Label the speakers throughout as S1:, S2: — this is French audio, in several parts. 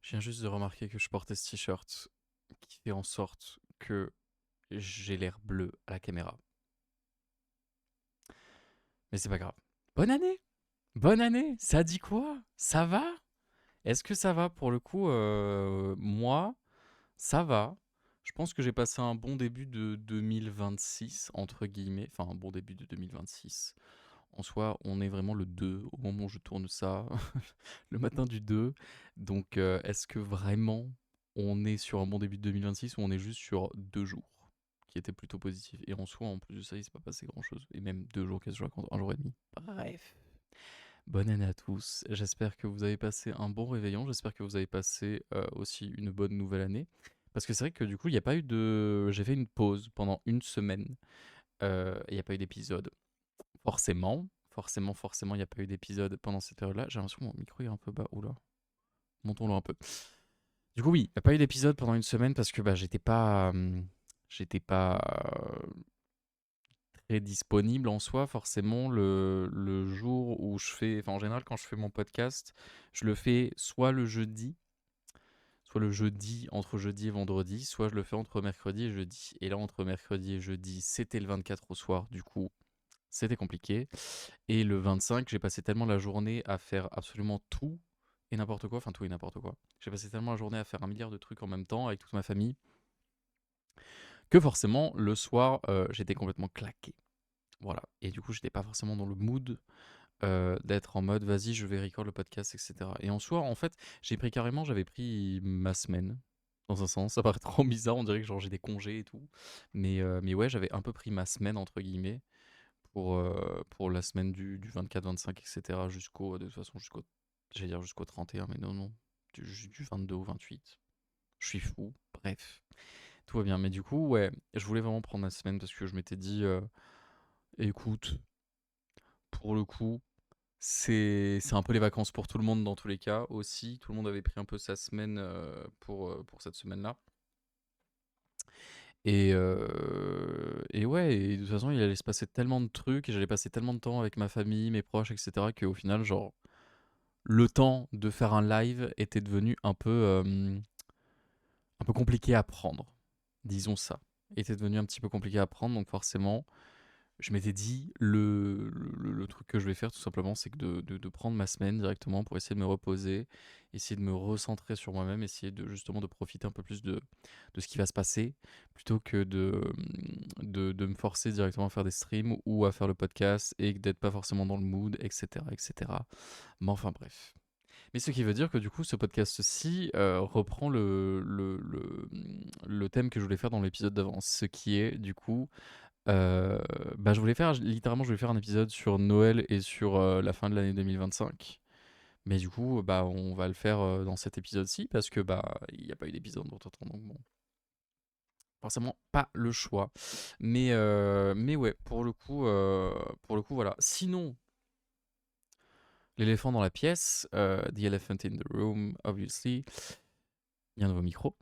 S1: Je viens juste de remarquer que je portais ce t-shirt qui fait en sorte que j'ai l'air bleu à la caméra. Mais c'est pas grave. Bonne année! Bonne année! Ça dit quoi? Ça va? Est-ce que ça va pour le coup moi, ça va. Je pense que j'ai passé un bon début de 2026, entre guillemets. Enfin, un bon début de 2026. En soi, on est vraiment le 2 au moment où je tourne ça, le matin du 2. Donc, est-ce que vraiment on est sur un bon début de 2026 ou on est juste sur 2 jours qui étaient plutôt positifs? Et en soi, en plus de ça, il s'est pas passé grand-chose. Et même 2 jours, qu'est-ce que je raconte? Un jour et demi. Bref. Bonne année à tous. J'espère que vous avez passé un bon réveillon. J'espère que vous avez passé aussi une bonne nouvelle année. Parce que c'est vrai que du coup, il n'y a pas eu de. J'ai fait une pause pendant une semaine. Il n'y a pas eu d'épisode. Forcément, il n'y a pas eu d'épisode pendant cette période-là. J'ai l'impression que mon micro est un peu bas. Oula, montons-le un peu. Du coup, oui, il n'y a pas eu d'épisode pendant une semaine parce que bah, j'étais pas très disponible en soi. Forcément, le jour où je fais. Enfin, en général, quand je fais mon podcast, je le fais soit le jeudi, entre jeudi et vendredi, soit je le fais entre mercredi et jeudi. Et là, entre mercredi et jeudi, c'était le 24 au soir. Du coup, c'était compliqué. Et le 25, j'ai passé tellement la journée à faire absolument tout et n'importe quoi, enfin tout et n'importe quoi. J'ai passé tellement la journée à faire un milliard de trucs en même temps avec toute ma famille que forcément le soir j'étais complètement claqué. Voilà. Et du coup j'étais pas forcément dans le mood d'être en mode vas-y je vais record le podcast etc. Et en soi en fait j'avais pris ma semaine. Dans un sens, ça paraît trop bizarre, on dirait que genre j'ai des congés et tout. Mais ouais, j'avais un peu pris ma semaine entre guillemets pour la semaine du 24-25, etc. De toute façon, j'allais dire jusqu'au 31, mais non, non, du 22 au 28. Je suis fou, bref, tout va bien. Mais du coup, ouais, je voulais vraiment prendre la semaine parce que je m'étais dit, écoute, pour le coup, c'est un peu les vacances pour tout le monde dans tous les cas aussi. Tout le monde avait pris un peu sa semaine pour cette semaine-là. Et ouais, et de toute façon, il allait se passer tellement de trucs et j'allais passer tellement de temps avec ma famille, mes proches, etc. qu'au final, genre, le temps de faire un live était devenu un peu compliqué à prendre. Disons ça. Était devenu un petit peu compliqué à prendre, donc forcément, je m'étais dit, le truc que je vais faire tout simplement, c'est que de prendre ma semaine directement pour essayer de me reposer, essayer de me recentrer sur moi-même, essayer de justement de profiter un peu plus de ce qui va se passer, plutôt que de me forcer directement à faire des streams ou à faire le podcast et d'être pas forcément dans le mood, etc. etc. Mais enfin bref. Mais ce qui veut dire que du coup, ce podcast-ci reprend le thème que je voulais faire dans l'épisode d'avant, ce qui est du coup bah, je voulais faire un épisode sur Noël et sur la fin de l'année 2025. Mais du coup, bah, on va le faire dans cet épisode-ci parce que bah, il n'y a pas eu d'épisode entre temps, donc bon, forcément pas le choix. Mais ouais, pour le coup, voilà. Sinon, l'éléphant dans la pièce, the elephant in the room, obviously, il y a un nouveau micro.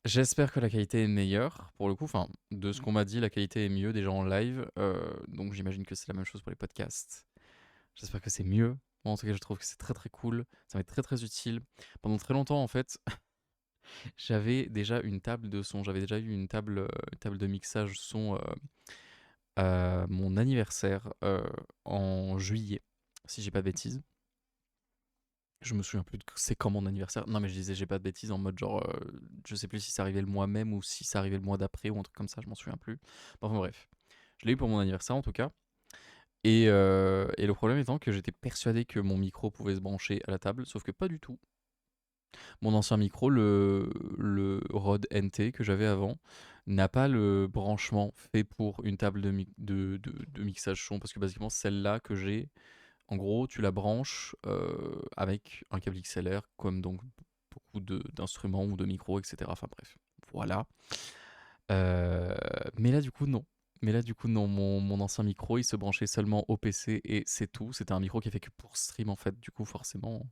S1: J'espère que la qualité est meilleure pour le coup. Enfin, de ce qu'on m'a dit, la qualité est mieux déjà en live. Donc j'imagine que c'est la même chose pour les podcasts. J'espère que c'est mieux. Moi, en tout cas, je trouve que c'est très très cool. Ça va être très très utile. Pendant très longtemps, en fait, j'avais déjà une table de son. J'avais déjà eu une table de mixage son à mon anniversaire en juillet, si j'ai pas de bêtises. Je me souviens plus de c'est quand mon anniversaire. Non, mais je disais, j'ai pas de bêtises en mode genre, je sais plus si ça arrivait le mois même ou si ça arrivait le mois d'après ou un truc comme ça, je m'en souviens plus. Enfin bref, je l'ai eu pour mon anniversaire en tout cas. Et le problème étant que j'étais persuadé que mon micro pouvait se brancher à la table, sauf que pas du tout. Mon ancien micro, le Rode NT que j'avais avant, n'a pas le branchement fait pour une table de mixage son, parce que basiquement celle-là que j'ai, en gros, tu la branches avec un câble XLR, comme donc beaucoup d'instruments ou de micros, etc. Enfin bref, voilà. Euh, mais là, du coup, non. Mais là, du coup, non. Mon ancien micro, il se branchait seulement au PC et c'est tout. C'était un micro qui est fait que pour stream, en fait. Du coup, forcément,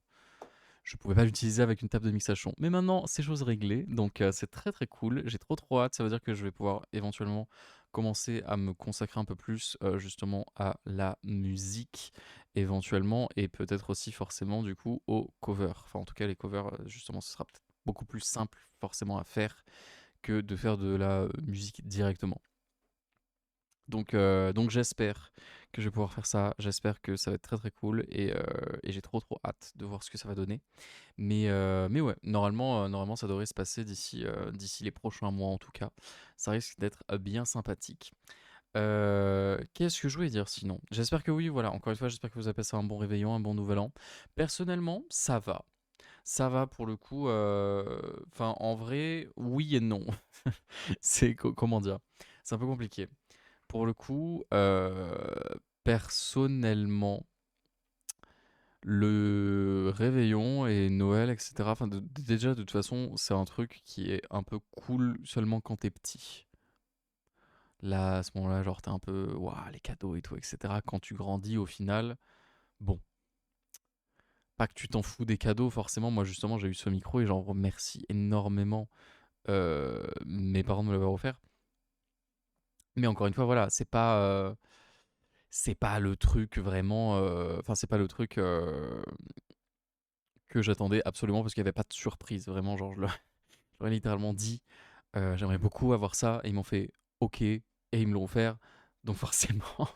S1: je pouvais pas l'utiliser avec une table de mixage son. Mais maintenant, c'est chose réglée. Donc, c'est très très cool. J'ai trop trop hâte. Ça veut dire que je vais pouvoir éventuellement commencer à me consacrer un peu plus justement à la musique éventuellement et peut-être aussi forcément du coup aux covers. Enfin en tout cas les covers justement ce sera peut-être beaucoup plus simple forcément à faire que de faire de la musique directement. Donc j'espère que je vais pouvoir faire ça, j'espère que ça va être très très cool et j'ai trop trop hâte de voir ce que ça va donner. Mais ouais, normalement ça devrait se passer d'ici les prochains mois en tout cas. Ça risque d'être bien sympathique. Qu'est-ce que je voulais dire sinon? J'espère que oui, voilà, encore une fois, j'espère que vous avez passé un bon réveillon, un bon nouvel an. Personnellement, ça va. Ça va pour le coup. Enfin, en vrai, oui et non. Comment dire? C'est un peu compliqué. Pour le coup, personnellement, le réveillon et Noël, etc. Enfin, déjà, de toute façon, c'est un truc qui est un peu cool seulement quand t'es petit. Là, à ce moment-là, genre, t'es un peu, waouh, les cadeaux et tout, etc. Quand tu grandis, au final, bon, pas que tu t'en fous des cadeaux, forcément. Moi, justement, j'ai eu ce micro et j'en remercie énormément mes parents de me l'avoir offert. Mais encore une fois, voilà, c'est pas le truc vraiment. Enfin, c'est pas le truc que j'attendais absolument parce qu'il n'y avait pas de surprise. Vraiment, genre, je leur ai littéralement dit j'aimerais beaucoup avoir ça. Et ils m'ont fait OK. Et ils me l'ont offert. Donc, forcément,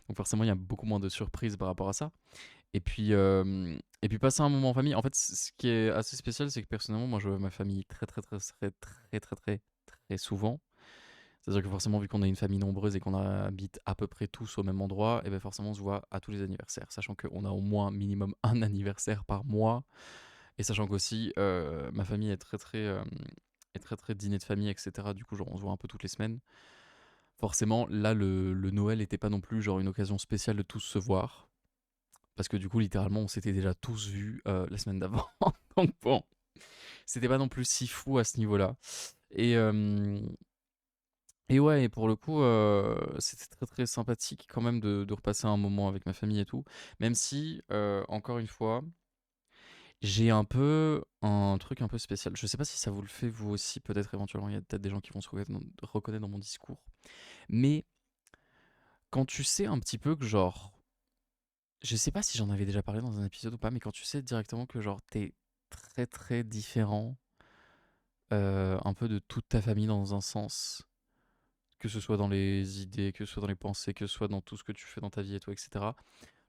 S1: donc forcément, il y a beaucoup moins de surprises par rapport à ça. Et puis passer un moment en famille. En fait, ce qui est assez spécial, c'est que personnellement, moi, je vois ma famille très, très, très, très, très, très, très, très souvent. C'est-à-dire que forcément, vu qu'on a une famille nombreuse et qu'on habite à peu près tous au même endroit, et bien forcément, on se voit à tous les anniversaires. Sachant qu'on a au moins minimum un anniversaire par mois. Et sachant qu'aussi, ma famille est très, très dîner de famille, etc. Du coup, genre, on se voit un peu toutes les semaines. Forcément, là, le Noël n'était pas non plus genre une occasion spéciale de tous se voir. Parce que du coup, littéralement, on s'était déjà tous vus la semaine d'avant. Donc bon, c'était pas non plus si fou à ce niveau-là. Et, euh, et ouais, et pour le coup, c'était très très sympathique quand même de repasser un moment avec ma famille et tout. Même si, encore une fois, j'ai un peu un truc un peu spécial. Je sais pas si ça vous le fait vous aussi, peut-être éventuellement, il y a peut-être des gens qui vont se reconnaître dans mon discours. Mais quand tu sais un petit peu que genre, je sais pas si j'en avais déjà parlé dans un épisode ou pas, mais quand tu sais directement que genre t'es très très différent un peu de toute ta famille dans un sens, que ce soit dans les idées, que ce soit dans les pensées, que ce soit dans tout ce que tu fais dans ta vie et tout, etc.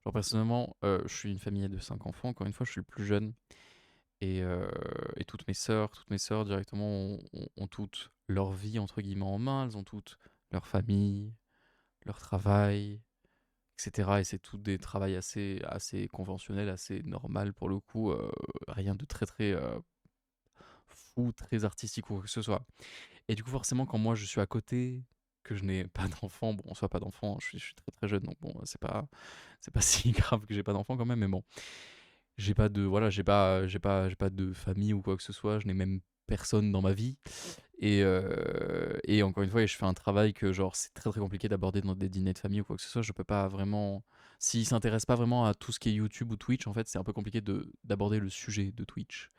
S1: Genre personnellement, je suis une famille de 5 enfants, encore une fois, je suis le plus jeune, et toutes mes sœurs directement ont toutes leur vie entre guillemets en main, elles ont toutes leur famille, leur travail, etc. Et c'est tout des travails assez conventionnels, assez normal pour le coup, rien de très très fou, très artistique ou quoi que ce soit. Et du coup, forcément, quand moi je suis à côté, que je n'ai pas d'enfant, bon, soit pas d'enfant, je suis très très jeune, donc bon, c'est pas si grave que j'ai pas d'enfant quand même, mais bon, j'ai pas de, voilà, j'ai pas de famille ou quoi que ce soit, je n'ai même personne dans ma vie. Et encore une fois, je fais un travail que genre c'est très très compliqué d'aborder dans des dîners de famille ou quoi que ce soit. Je peux pas vraiment, s'ils s'intéressent pas vraiment à tout ce qui est YouTube ou Twitch, en fait, c'est un peu compliqué d'aborder le sujet de Twitch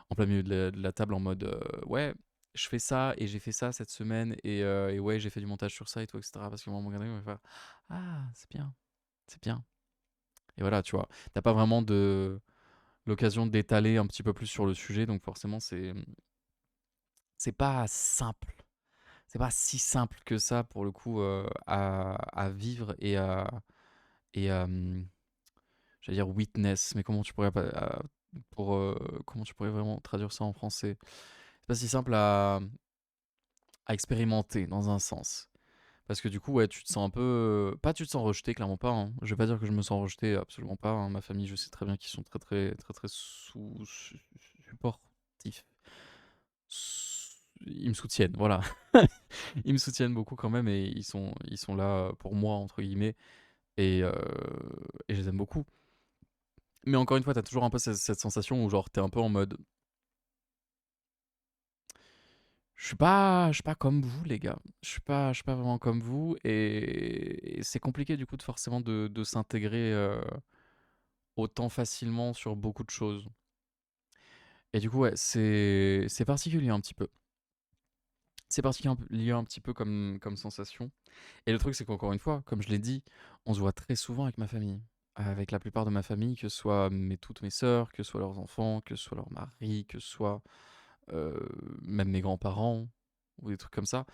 S1: en plein milieu de la table en mode ouais, je fais ça et j'ai fait ça cette semaine et ouais, j'ai fait du montage sur ça et tout, etc. Parce qu'à un moment donné, on va faire ah, c'est bien, c'est bien. Et voilà, tu vois, t'as pas vraiment l'occasion d'étaler un petit peu plus sur le sujet, donc forcément, c'est pas simple. C'est pas si simple que ça pour le coup à vivre et à j'allais dire witness, mais comment tu pourrais vraiment traduire ça en français? C'est pas si simple à expérimenter dans un sens. Parce que du coup, ouais, tu te sens un peu. Pas tu te sens rejeté, clairement pas, hein. Je vais pas dire que je me sens rejeté, absolument pas, hein. Ma famille, je sais très bien qu'ils sont très, très, très, très supportifs. Ils me soutiennent, voilà. Ils me soutiennent beaucoup quand même et ils sont là pour moi, entre guillemets. Et je les aime beaucoup. Mais encore une fois, t'as toujours un peu cette sensation où, genre, t'es un peu en mode. Je suis pas comme vous, les gars. Je suis pas vraiment comme vous. Et c'est compliqué, du coup, forcément de s'intégrer autant facilement sur beaucoup de choses. Et du coup, ouais, c'est particulier un petit peu. c'est particulier un petit peu comme sensation. Et le truc, c'est qu'encore une fois, comme je l'ai dit, on se voit très souvent avec ma famille. Avec la plupart de ma famille, que ce soit toutes mes sœurs, que ce soit leurs enfants, que ce soit leurs maris, que ce soit euh, même mes grands-parents, ou des trucs comme ça.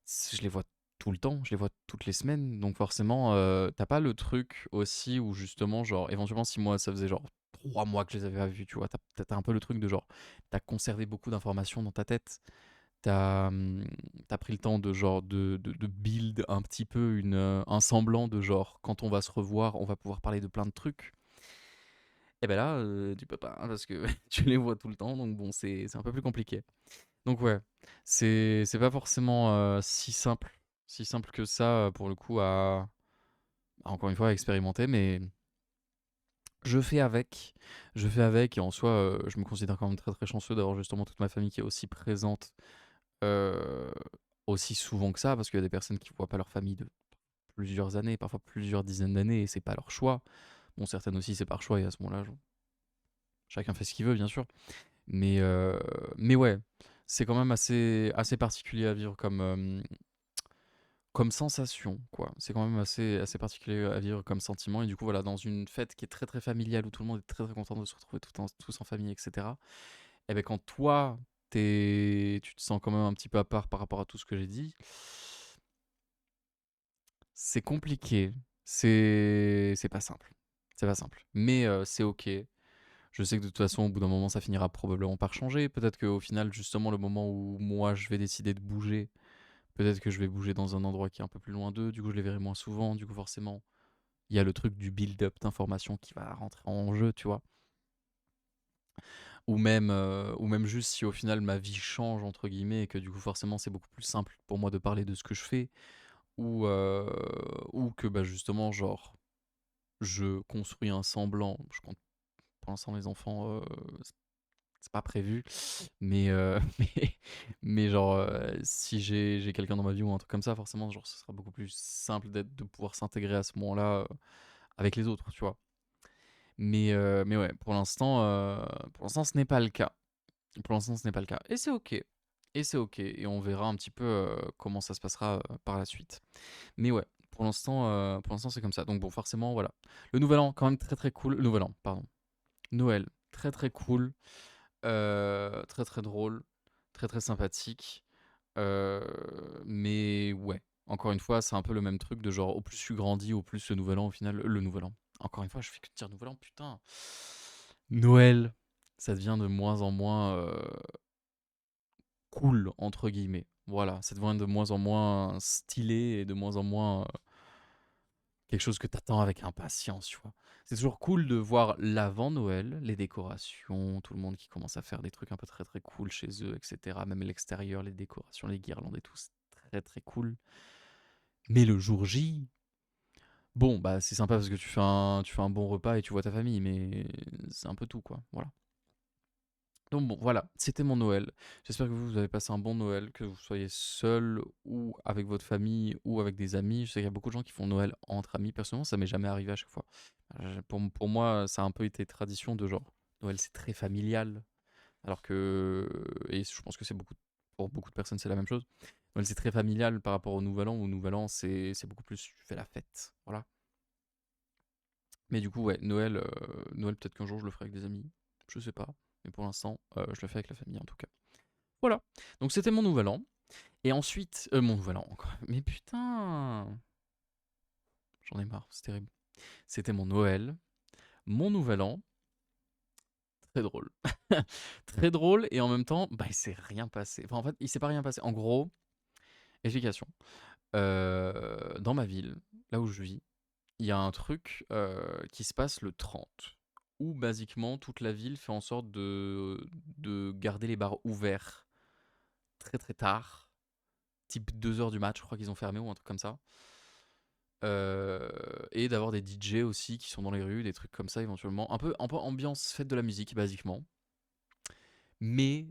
S1: Je les vois tout le temps, je les vois toutes les semaines. Donc forcément, t'as pas le truc aussi où justement, genre, éventuellement, si moi, ça faisait genre 3 mois que je les avais pas vus, tu vois, t'as un peu le truc de genre, t'as conservé beaucoup d'informations dans ta tête. T'as pris le temps de genre de build un petit peu un semblant de genre quand on va se revoir, on va pouvoir parler de plein de trucs. Et ben là, tu peux pas hein, parce que tu les vois tout le temps, donc bon, c'est un peu plus compliqué. Donc ouais, c'est pas forcément si simple que ça pour le coup encore une fois à expérimenter, mais je fais avec, je fais avec et en soi, je me considère quand même très très chanceux d'avoir justement toute ma famille qui est aussi présente euh, aussi souvent que ça, parce qu'il y a des personnes qui voient pas leur famille de plusieurs années, parfois plusieurs dizaines d'années, et c'est pas leur choix. Bon, certaines aussi c'est par choix, et à ce moment-là, chacun fait ce qu'il veut, bien sûr. Mais, euh, mais ouais, c'est quand même assez particulier à vivre comme sensation, quoi. C'est quand même assez particulier à vivre comme sentiment. Et du coup, voilà, dans une fête qui est très très familiale, où tout le monde est très très content de se retrouver tous en famille, etc. Et ben quand toi, tu te sens quand même un petit peu à part par rapport à tout ce que j'ai dit, c'est compliqué. C'est pas simple. C'est pas simple. Mais c'est ok. Je sais que de toute façon, au bout d'un moment, ça finira probablement par changer. Peut-être qu'au final, justement, le moment où moi, je vais décider de bouger, peut-être que je vais bouger dans un endroit qui est un peu plus loin d'eux. Du coup, je les verrai moins souvent. Du coup, forcément, il y a le truc du build-up d'informations qui va rentrer en jeu, tu vois. Ou même juste si au final ma vie change, entre guillemets, et que du coup, forcément, c'est beaucoup plus simple pour moi de parler de ce que je fais. Ou que bah, justement, genre, je construis un semblant. Je compte pour l'instant mes enfants, c'est pas prévu, mais, mais genre, si j'ai quelqu'un dans ma vie ou un truc comme ça, forcément, genre, ce sera beaucoup plus simple de pouvoir s'intégrer à ce moment-là avec les autres, tu vois. Mais ouais, pour l'instant, ce n'est pas le cas. Pour l'instant, ce n'est pas le cas. Et c'est ok. Et c'est ok. Et on verra un petit peu comment ça se passera par la suite. Mais ouais, pour l'instant, c'est comme ça. Donc bon, forcément, voilà. Le Nouvel An, quand même très très cool. Le Nouvel An, pardon. Noël, très très cool. Très très drôle. Très très sympathique. Euh, mais ouais, encore une fois, c'est un peu le même truc de genre, au plus tu grandis, au plus le Nouvel An, au final, le Nouvel An. Encore une fois, je fais que dire Nouvel An, putain. Noël, ça devient de moins en moins cool, entre guillemets. Voilà, ça devient de moins en moins stylé et de moins en moins quelque chose que t'attends avec impatience, tu vois. C'est toujours cool de voir l'avant Noël, les décorations, tout le monde qui commence à faire des trucs un peu très très cool chez eux, etc. Même l'extérieur, les décorations, les guirlandes et tout, c'est très très cool. Mais le jour J, bon, bah c'est sympa parce que tu fais un bon repas et tu vois ta famille, mais c'est un peu tout, quoi. Voilà. Donc bon, voilà, c'était mon Noël. J'espère que vous avez passé un bon Noël, que vous soyez seul ou avec votre famille ou avec des amis. Je sais qu'il y a beaucoup de gens qui font Noël entre amis. Personnellement, ça m'est jamais arrivé à chaque fois. Pour moi, ça a un peu été tradition de genre, Noël c'est très familial. Alors que, et je pense que pour beaucoup de personnes c'est la même chose. Noël c'est très familial par rapport au Nouvel An. Au Nouvel An, c'est beaucoup plus, tu fais la fête. Voilà. Mais du coup, ouais, Noël peut-être qu'un jour je le ferai avec des amis. Je sais pas. Mais pour l'instant, je le fais avec la famille en tout cas. Voilà. Donc c'était mon nouvel an. Et ensuite, mon nouvel an encore. Mais putain, j'en ai marre, c'est terrible. C'était mon Noël, mon nouvel an, très drôle. Très drôle et en même temps, bah il s'est rien passé. Enfin en fait, il s'est pas rien passé. En gros, explication. Dans ma ville, là où je vis, il y a un truc qui se passe le 30, où basiquement toute la ville fait en sorte de garder les bars ouverts très très tard, type 2 heures du match, je crois qu'ils ont fermé ou un truc comme ça. Et d'avoir des DJ aussi qui sont dans les rues, des trucs comme ça éventuellement. Un peu ambiance fête de la musique, basiquement. Mais,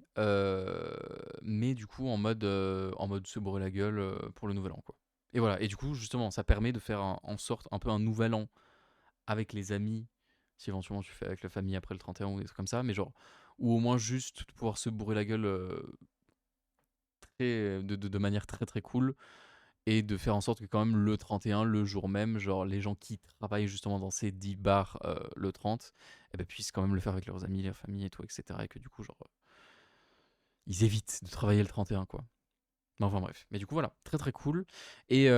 S1: mais du coup, en mode se bourrer la gueule pour le nouvel an, quoi. Et voilà. Et du coup, justement, ça permet de faire en sorte un peu un nouvel an avec les amis, si éventuellement tu fais avec la famille après le 31 ou des trucs comme ça, mais genre, ou au moins juste de pouvoir se bourrer la gueule de manière très très cool et de faire en sorte que quand même le 31, le jour même, genre les gens qui travaillent justement dans ces 10 bars le 30, eh ben, puissent quand même le faire avec leurs amis, leur famille et tout, etc. Et que du coup, genre, ils évitent de travailler le 31, quoi. Mais enfin bref. Mais du coup, voilà, très très cool. Et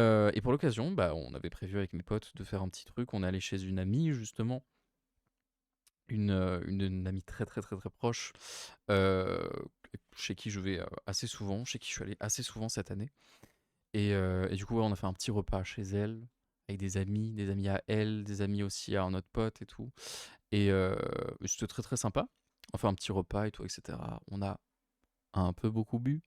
S1: pour l'occasion, bah, on avait prévu avec mes potes de faire un petit truc. On est allé chez une amie, justement, une amie très très très très proche, euh, chez qui je vais assez souvent, chez qui je suis allé assez souvent cette année. Et du coup, ouais, on a fait un petit repas chez elle, avec des amis à elle, des amis aussi à un autre pote et tout. Et c'était très très sympa. Enfin, un petit repas et tout, etc. On a un peu beaucoup bu.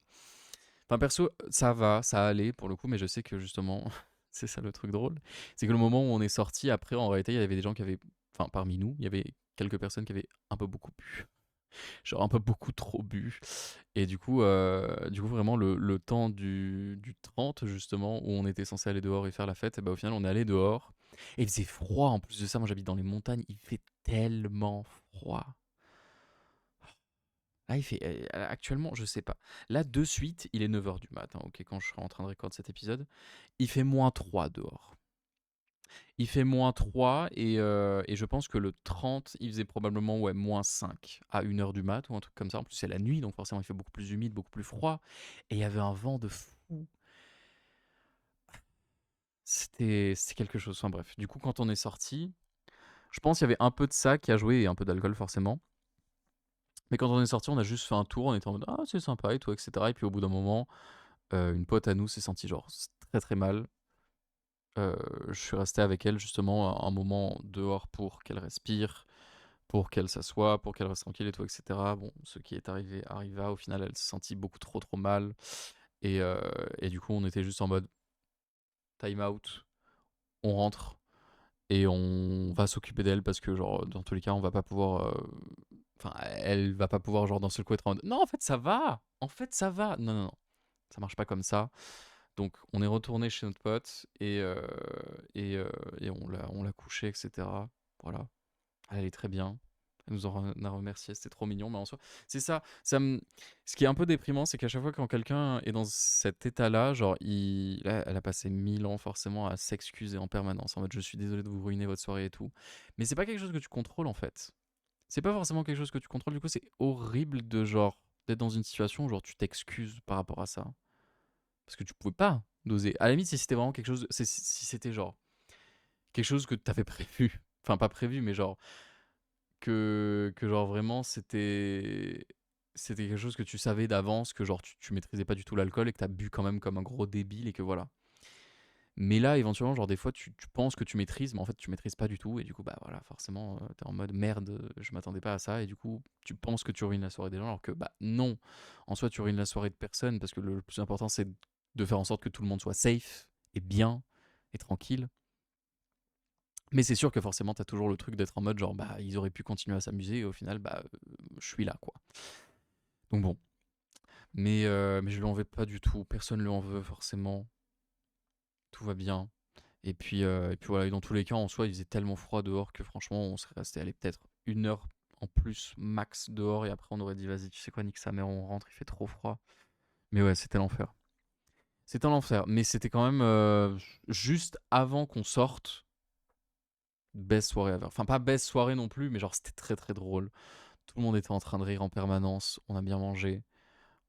S1: Enfin, perso, ça va, ça allait pour le coup, mais je sais que justement, c'est ça le truc drôle. C'est que le moment où on est sorti, après, en réalité, il y avait des gens qui avaient. Enfin, parmi nous, il y avait quelques personnes qui avaient un peu beaucoup bu. Genre un peu beaucoup trop bu. Et du coup vraiment, le temps du 30, justement, où on était censé aller dehors et faire la fête, et bah, au final, on est allé dehors. Et il faisait froid en plus de ça. Moi, j'habite dans les montagnes. Il fait tellement froid. Là, il fait. Actuellement, je sais pas. Là, de suite, il est 9h du matin, ok, quand je serai en train de recorder cet épisode. Il fait -3 dehors. Il fait -3 et je pense que le 30, il faisait probablement ouais, -5 à 1h du mat ou un truc comme ça. En plus, c'est la nuit, donc forcément, il fait beaucoup plus humide, beaucoup plus froid. Et il y avait un vent de fou. C'était quelque chose. Enfin bref, du coup, quand on est sorti, je pense qu'il y avait un peu de ça qui a joué et un peu d'alcool forcément. Mais quand on est sorti, on a juste fait un tour, on était en mode ah, c'est sympa et tout, etc. Et puis au bout d'un moment, une pote à nous s'est sentie genre très très mal. Je suis resté avec elle justement un moment dehors pour qu'elle respire, pour qu'elle s'assoie, pour qu'elle reste tranquille et tout, etc. Bon, ce qui est arrivé arriva. Au final, elle s'est sentie beaucoup trop trop mal. Et du coup, on était juste en mode time out, on rentre et on va s'occuper d'elle parce que, genre, dans tous les cas, on va pas pouvoir. Enfin, elle va pas pouvoir, genre, d'un seul coup être en mode non, en fait, ça va! En fait, ça va! Non, non, non, ça marche pas comme ça. Donc, on est retourné chez notre pote et, euh, et on l'a couché, etc. Voilà. Elle allait très bien. Elle nous en a remercié, c'était trop mignon, mais en soi, c'est ça. Ce qui est un peu déprimant, c'est qu'à chaque fois quand quelqu'un est dans cet état-là, genre, là, elle a passé 1000 ans forcément à s'excuser en permanence, en mode je suis désolé de vous ruiner votre soirée et tout. Mais c'est pas quelque chose que tu contrôles en fait. C'est pas forcément quelque chose que tu contrôles, du coup, c'est horrible de genre d'être dans une situation où genre tu t'excuses par rapport à ça. Parce que tu pouvais pas doser. À la limite, si c'était vraiment quelque chose, si c'était genre quelque chose que t'avais prévu, enfin pas prévu, mais genre que genre vraiment c'était quelque chose que tu savais d'avance, que genre tu maîtrisais pas du tout l'alcool et que t'as bu quand même comme un gros débile et que voilà. Mais là, éventuellement, genre des fois, tu penses que tu maîtrises, mais en fait, tu maîtrises pas du tout. Et du coup, bah voilà, forcément, t'es en mode merde, je m'attendais pas à ça. Et du coup, tu penses que tu ruines la soirée des gens, alors que bah non. En soi, tu ruines la soirée de personne parce que le plus important, c'est de faire en sorte que tout le monde soit safe et bien et tranquille. Mais c'est sûr que forcément, t'as toujours le truc d'être en mode genre, bah, ils auraient pu continuer à s'amuser et au final, bah, je suis là, quoi. Donc bon. Mais je lui en veux pas du tout. Personne ne lui en veut, forcément. Tout va bien. Et puis voilà, et dans tous les cas, en soi, il faisait tellement froid dehors que franchement, on serait resté aller peut-être 1 heure en plus max dehors et après on aurait dit vas-y, tu sais quoi, nique sa mère, on rentre, il fait trop froid. Mais ouais, c'était l'enfer. C'était l'enfer, mais c'était quand même juste avant qu'on sorte, best soirée à faire. Enfin, pas best soirée non plus, mais genre c'était très très drôle. Tout le monde était en train de rire en permanence, on a bien mangé,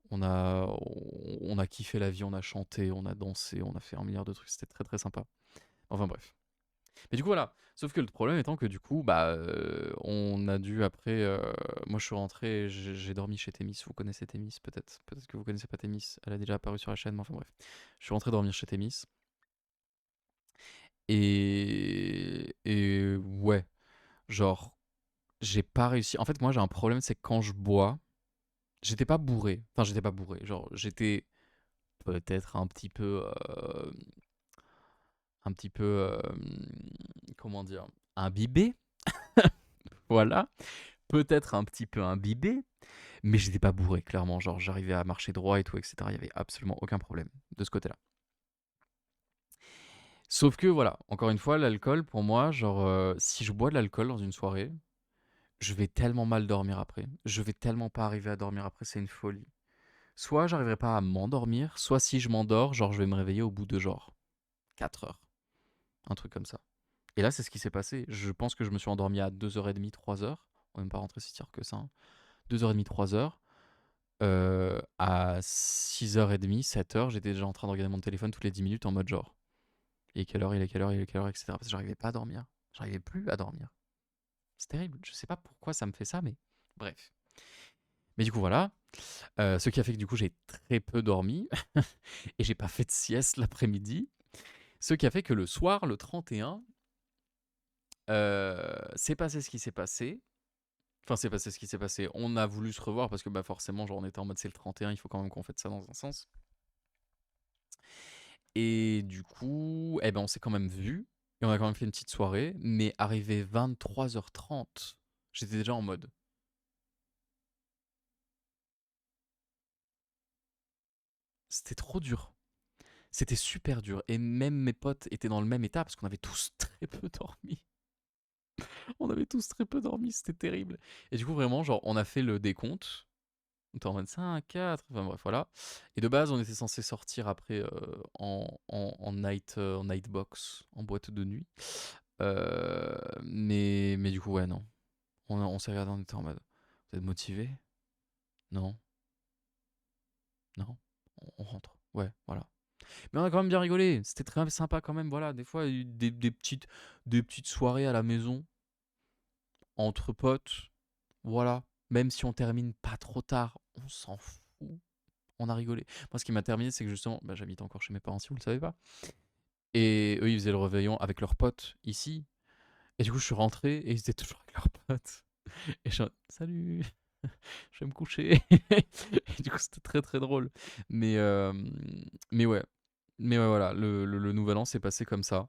S1: on a kiffé la vie, on a chanté, on a dansé, on a fait un milliard de trucs, c'était très très sympa. Enfin bref. Mais du coup, voilà. Sauf que le problème étant que du coup, bah, on a dû après. Moi, je suis rentré, j'ai dormi chez Thémis. Vous connaissez Thémis, peut-être. Peut-être que vous connaissez pas Thémis. Elle a déjà apparu sur la chaîne, mais enfin bref. Je suis rentré dormir chez Thémis. Et ouais, genre, j'ai pas réussi. En fait, moi, j'ai un problème, c'est que quand je bois, j'étais pas bourré. Enfin, j'étais pas bourré. Genre, j'étais peut-être un petit peu, comment dire, imbibé. Voilà. Peut-être un petit peu imbibé, mais j'étais pas bourré, clairement. Genre, j'arrivais à marcher droit et tout, etc. Il y avait absolument aucun problème de ce côté-là. Sauf que, voilà, encore une fois, l'alcool, pour moi, genre, si je bois de l'alcool dans une soirée, je vais tellement mal dormir après. Je vais tellement pas arriver à dormir après, c'est une folie. soit j'arriverai pas à m'endormir, soit si je m'endors, genre je vais me réveiller au bout de genre 4 heures, un truc comme ça. Et là, c'est ce qui s'est passé. Je pense que je me suis endormi à 2h30, 3h. On n'est même pas rentré si tard que ça, hein. 2h30, 3h. À 6h30, 7h, j'étais déjà en train de regarder mon téléphone toutes les 10 minutes en mode genre, il est quelle heure, il est quelle heure, il est quelle heure, etc. Parce que j'arrivais pas à dormir. J'arrivais plus à dormir. C'est terrible. Je sais pas pourquoi ça me fait ça, mais bref. Mais du coup, voilà. Ce qui a fait que du coup, j'ai très peu dormi et j'ai pas fait de sieste l'après-midi. Ce qui a fait que le soir, le 31, c'est passé ce qui s'est passé. Enfin, c'est passé ce qui s'est passé. On a voulu se revoir parce que bah, forcément, genre, on était en mode c'est le 31, il faut quand même qu'on fête ça dans un sens. Et du coup, eh ben, on s'est quand même vu. Et on a quand même fait une petite soirée. Mais arrivé 23h30, j'étais déjà en mode. C'était trop dur. C'était super dur. Et même mes potes étaient dans le même état parce qu'on avait tous très peu dormi. On avait tous très peu dormi, c'était terrible. Et du coup, vraiment, genre, on a fait le décompte. On était en mode 5, 4, enfin bref, voilà. Et de base, on était censé sortir après en night box, en boîte de nuit. Mais du coup, ouais, non. On s'est regardé, on était en mode, vous êtes motivé? Non, non. On rentre. Ouais, voilà. Mais on a quand même bien rigolé. C'était très sympa quand même, voilà. Des fois, il y a eu des petites soirées à la maison, entre potes. Voilà. Même si on termine pas trop tard, on s'en fout. On a rigolé. Moi, ce qui m'a terminé, c'est que justement, bah, j'habite encore chez mes parents, si vous le savez pas. Et eux, ils faisaient le réveillon avec leurs potes ici. Et du coup, je suis rentré et ils étaient toujours avec leurs potes. Et je suis en mode, salut, je vais me coucher. Et du coup, c'était très très drôle. Mais, euh, mais ouais. Mais ouais, voilà, le nouvel an s'est passé comme ça.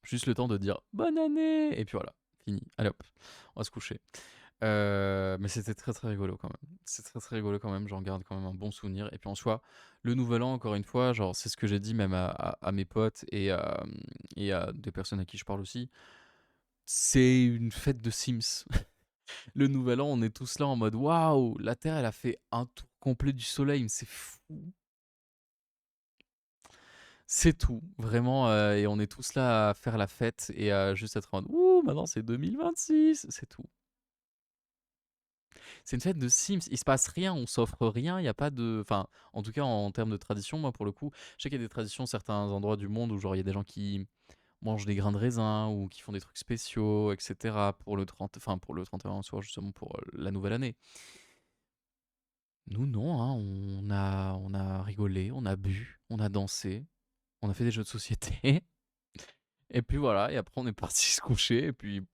S1: Juste le temps de dire bonne année. Et puis voilà, fini. Allez hop, on va se coucher. Mais c'était très très rigolo quand même. C'est très très rigolo quand même. J'en garde quand même un bon souvenir. Et puis en soi, le nouvel an, encore une fois, genre c'est ce que j'ai dit même à mes potes et à des personnes à qui je parle aussi. C'est une fête de Sims. Le nouvel an, on est tous là en mode waouh, la Terre elle a fait un tour complet du soleil, mais c'est fou. C'est tout, vraiment. Et on est tous là à faire la fête et à juste être en mode ouh, maintenant c'est 2026, c'est tout. C'est une fête de Sims. Il se passe rien, on s'offre rien. Il n'y a pas de. Enfin, en tout cas, en termes de tradition, moi, pour le coup, je sais qu'il y a des traditions, certains endroits du monde où, genre, il y a des gens qui mangent des grains de raisin ou qui font des trucs spéciaux, etc. pour le 30, enfin, pour le 31 en soi, justement, pour la nouvelle année. Nous, non, hein, on a rigolé, on a bu, on a dansé, on a fait des jeux de société. Et puis voilà, et après, on est parti se coucher. Et puis,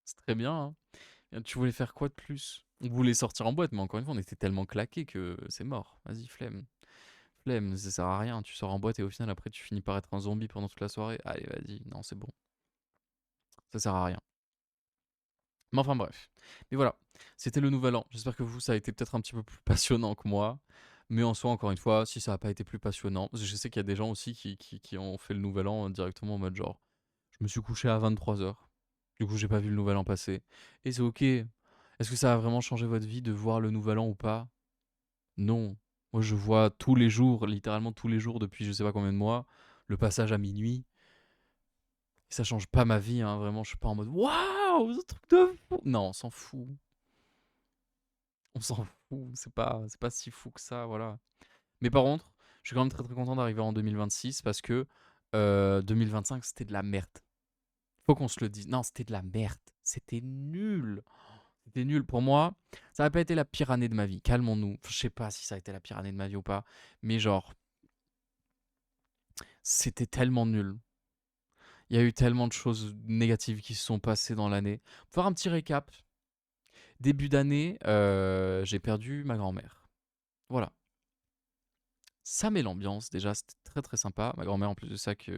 S1: c'est très bien, hein. Tu voulais faire quoi de plus? On voulait sortir en boîte, mais encore une fois, on était tellement claqués que c'est mort. Vas-y, flemme. Flemme, ça sert à rien. Tu sors en boîte et au final, après, tu finis par être un zombie pendant toute la soirée. Allez, vas-y, non, c'est bon. Ça sert à rien. Mais enfin, bref. Mais voilà, c'était le nouvel an. J'espère que vous, ça a été peut-être un petit peu plus passionnant que moi. Mais en soi, encore une fois, si ça n'a pas été plus passionnant, parce que je sais qu'il y a des gens aussi qui ont fait le nouvel an directement en mode genre, je me suis couché à 23h. Du coup, j'ai pas vu le nouvel an passer. Et c'est ok. Est-ce que ça a vraiment changé votre vie de voir le nouvel an ou pas? Non. Moi, je vois tous les jours, littéralement tous les jours depuis je sais pas combien de mois, le passage à minuit. Et ça change pas ma vie, hein, vraiment. Je suis pas en mode waouh, ce truc de fou. Non, on s'en fout. On s'en fout. C'est pas si fou que ça, voilà. Mais par contre, je suis quand même très très content d'arriver en 2026 parce que 2025, c'était de la merde. Faut qu'on se le dise. Non, c'était de la merde. C'était nul. C'était nul pour moi. Ça n'a pas été la pire année de ma vie. Calmons-nous. Je sais pas si ça a été la pire année de ma vie ou pas. Mais genre, c'était tellement nul. Il y a eu tellement de choses négatives qui se sont passées dans l'année. Pour faire un petit récap. Début d'année, j'ai perdu ma grand-mère. Voilà. Ça met l'ambiance. Déjà, c'était très très sympa. Ma grand-mère, en plus de ça, avec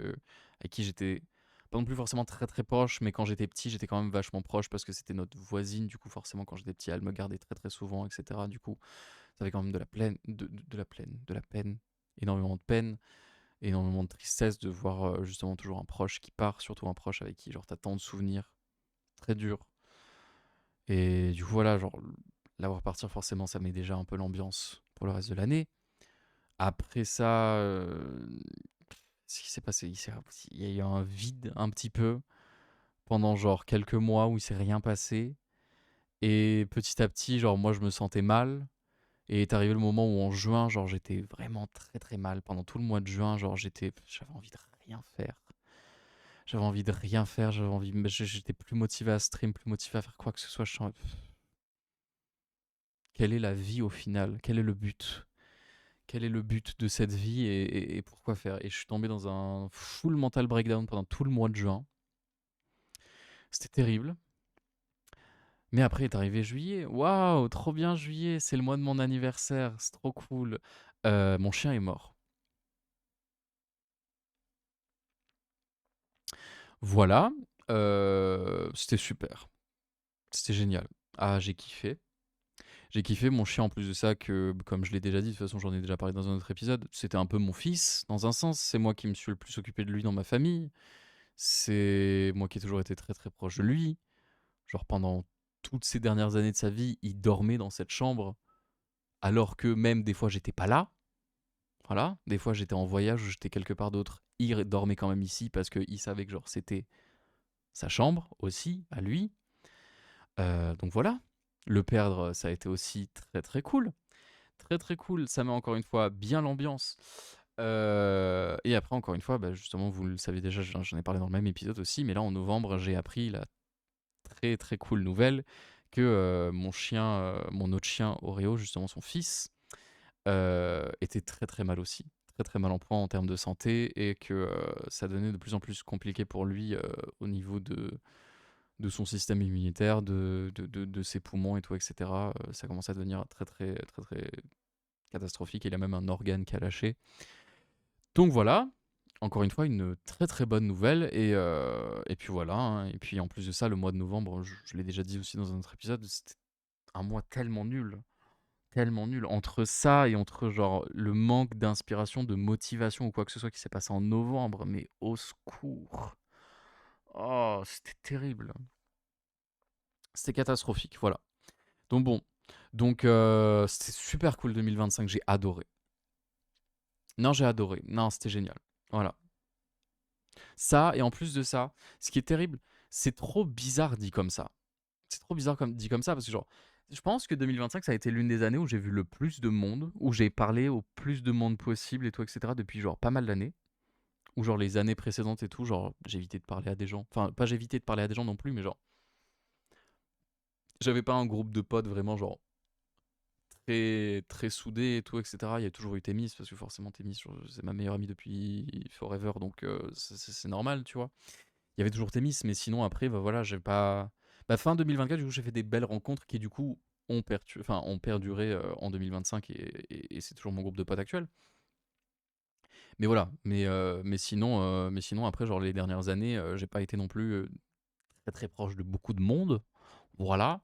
S1: qui j'étais pas non plus forcément très très proche, mais quand j'étais petit, j'étais quand même vachement proche parce que c'était notre voisine. Du coup, forcément, quand j'étais petit, elle me gardait très très souvent, etc. Du coup, ça avait quand même de la peine, énormément de peine, énormément de tristesse de voir justement toujours un proche qui part, surtout un proche avec qui genre t'as tant de souvenirs, très dur. Et du coup voilà, genre la voir partir forcément ça met déjà un peu l'ambiance. pour le reste de l'année. Après ça, ce qui s'est passé, il y a eu un vide un petit peu pendant genre quelques mois où il s'est rien passé. Et petit à petit, genre moi je me sentais mal. Et est arrivé le moment où en juin, genre j'étais vraiment très très mal. Pendant tout le mois de juin, genre j'avais envie de rien faire. J'avais envie de rien faire, j'étais plus motivé à stream, plus motivé à faire quoi que ce soit. Quelle est la vie au final? Quel est le but? Quel est le but de cette vie et pourquoi faire? Et je suis tombé dans un full mental breakdown pendant tout le mois de juin. C'était terrible. Mais après est arrivé juillet. Waouh, trop bien juillet, c'est le mois de mon anniversaire, c'est trop cool. Mon chien est mort. Voilà, c'était super. C'était génial. Ah, j'ai kiffé. J'ai kiffé mon chien en plus de ça que, comme je l'ai déjà dit, de toute façon j'en ai déjà parlé dans un autre épisode, c'était un peu mon fils, dans un sens. C'est moi qui me suis le plus occupé de lui dans ma famille. C'est moi qui ai toujours été très très proche de lui. Genre pendant toutes ces dernières années de sa vie, il dormait dans cette chambre, alors que même des fois j'étais pas là. Voilà, des fois j'étais en voyage ou j'étais quelque part d'autre. Il dormait quand même ici parce qu'il savait que genre c'était sa chambre aussi, à lui. Donc voilà, le perdre, ça a été aussi très très cool. Très très cool, ça met encore une fois bien l'ambiance. Et après, encore une fois, bah, justement, vous le savez déjà, j'en ai parlé dans le même épisode aussi, mais là en novembre, j'ai appris la très très cool nouvelle que mon chien, mon autre chien Oreo, justement son fils, était très très mal aussi. Très très mal en point en termes de santé et que ça devenait de plus en plus compliqué pour lui au niveau de son système immunitaire, de ses poumons et tout, etc. Ça commence à devenir très très très très catastrophique. Il a même un organe qui a lâché. Donc voilà, encore une fois, une très très bonne nouvelle. Et puis voilà, hein. Et puis en plus de ça, le mois de novembre, je l'ai déjà dit aussi dans un autre épisode, c'était un mois tellement nul. Tellement nul. Entre ça et entre genre le manque d'inspiration, de motivation ou quoi que ce soit qui s'est passé en novembre, mais au secours. Oh, c'était terrible. C'était catastrophique, voilà. Donc bon, donc c'était super cool 2025, j'ai adoré. Non, j'ai adoré. Non, c'était génial. Voilà. Ça, et en plus de ça, ce qui est terrible, c'est trop bizarre dit comme ça. C'est trop bizarre comme, dit comme ça, parce que genre, je pense que 2025, ça a été l'une des années où j'ai vu le plus de monde, où j'ai parlé au plus de monde possible et tout, etc. depuis genre pas mal d'années. Ou genre les années précédentes et tout, genre j'évitais de parler à des gens. Enfin, pas j'évitais de parler à des gens non plus, mais genre, j'avais pas un groupe de potes vraiment genre très, très soudé et tout, etc. Il y a toujours eu Témis, parce que forcément Témis, c'est ma meilleure amie depuis forever, donc c'est normal, tu vois. Il y avait toujours Témis, mais sinon après, bah voilà, j'ai pas. Bah, fin 2024, du coup, j'ai fait des belles rencontres qui, du coup, ont perduré en 2025 et c'est toujours mon groupe de potes actuel. Mais voilà, mais sinon, après, genre les dernières années, j'ai pas été non plus très très proche de beaucoup de monde. Voilà.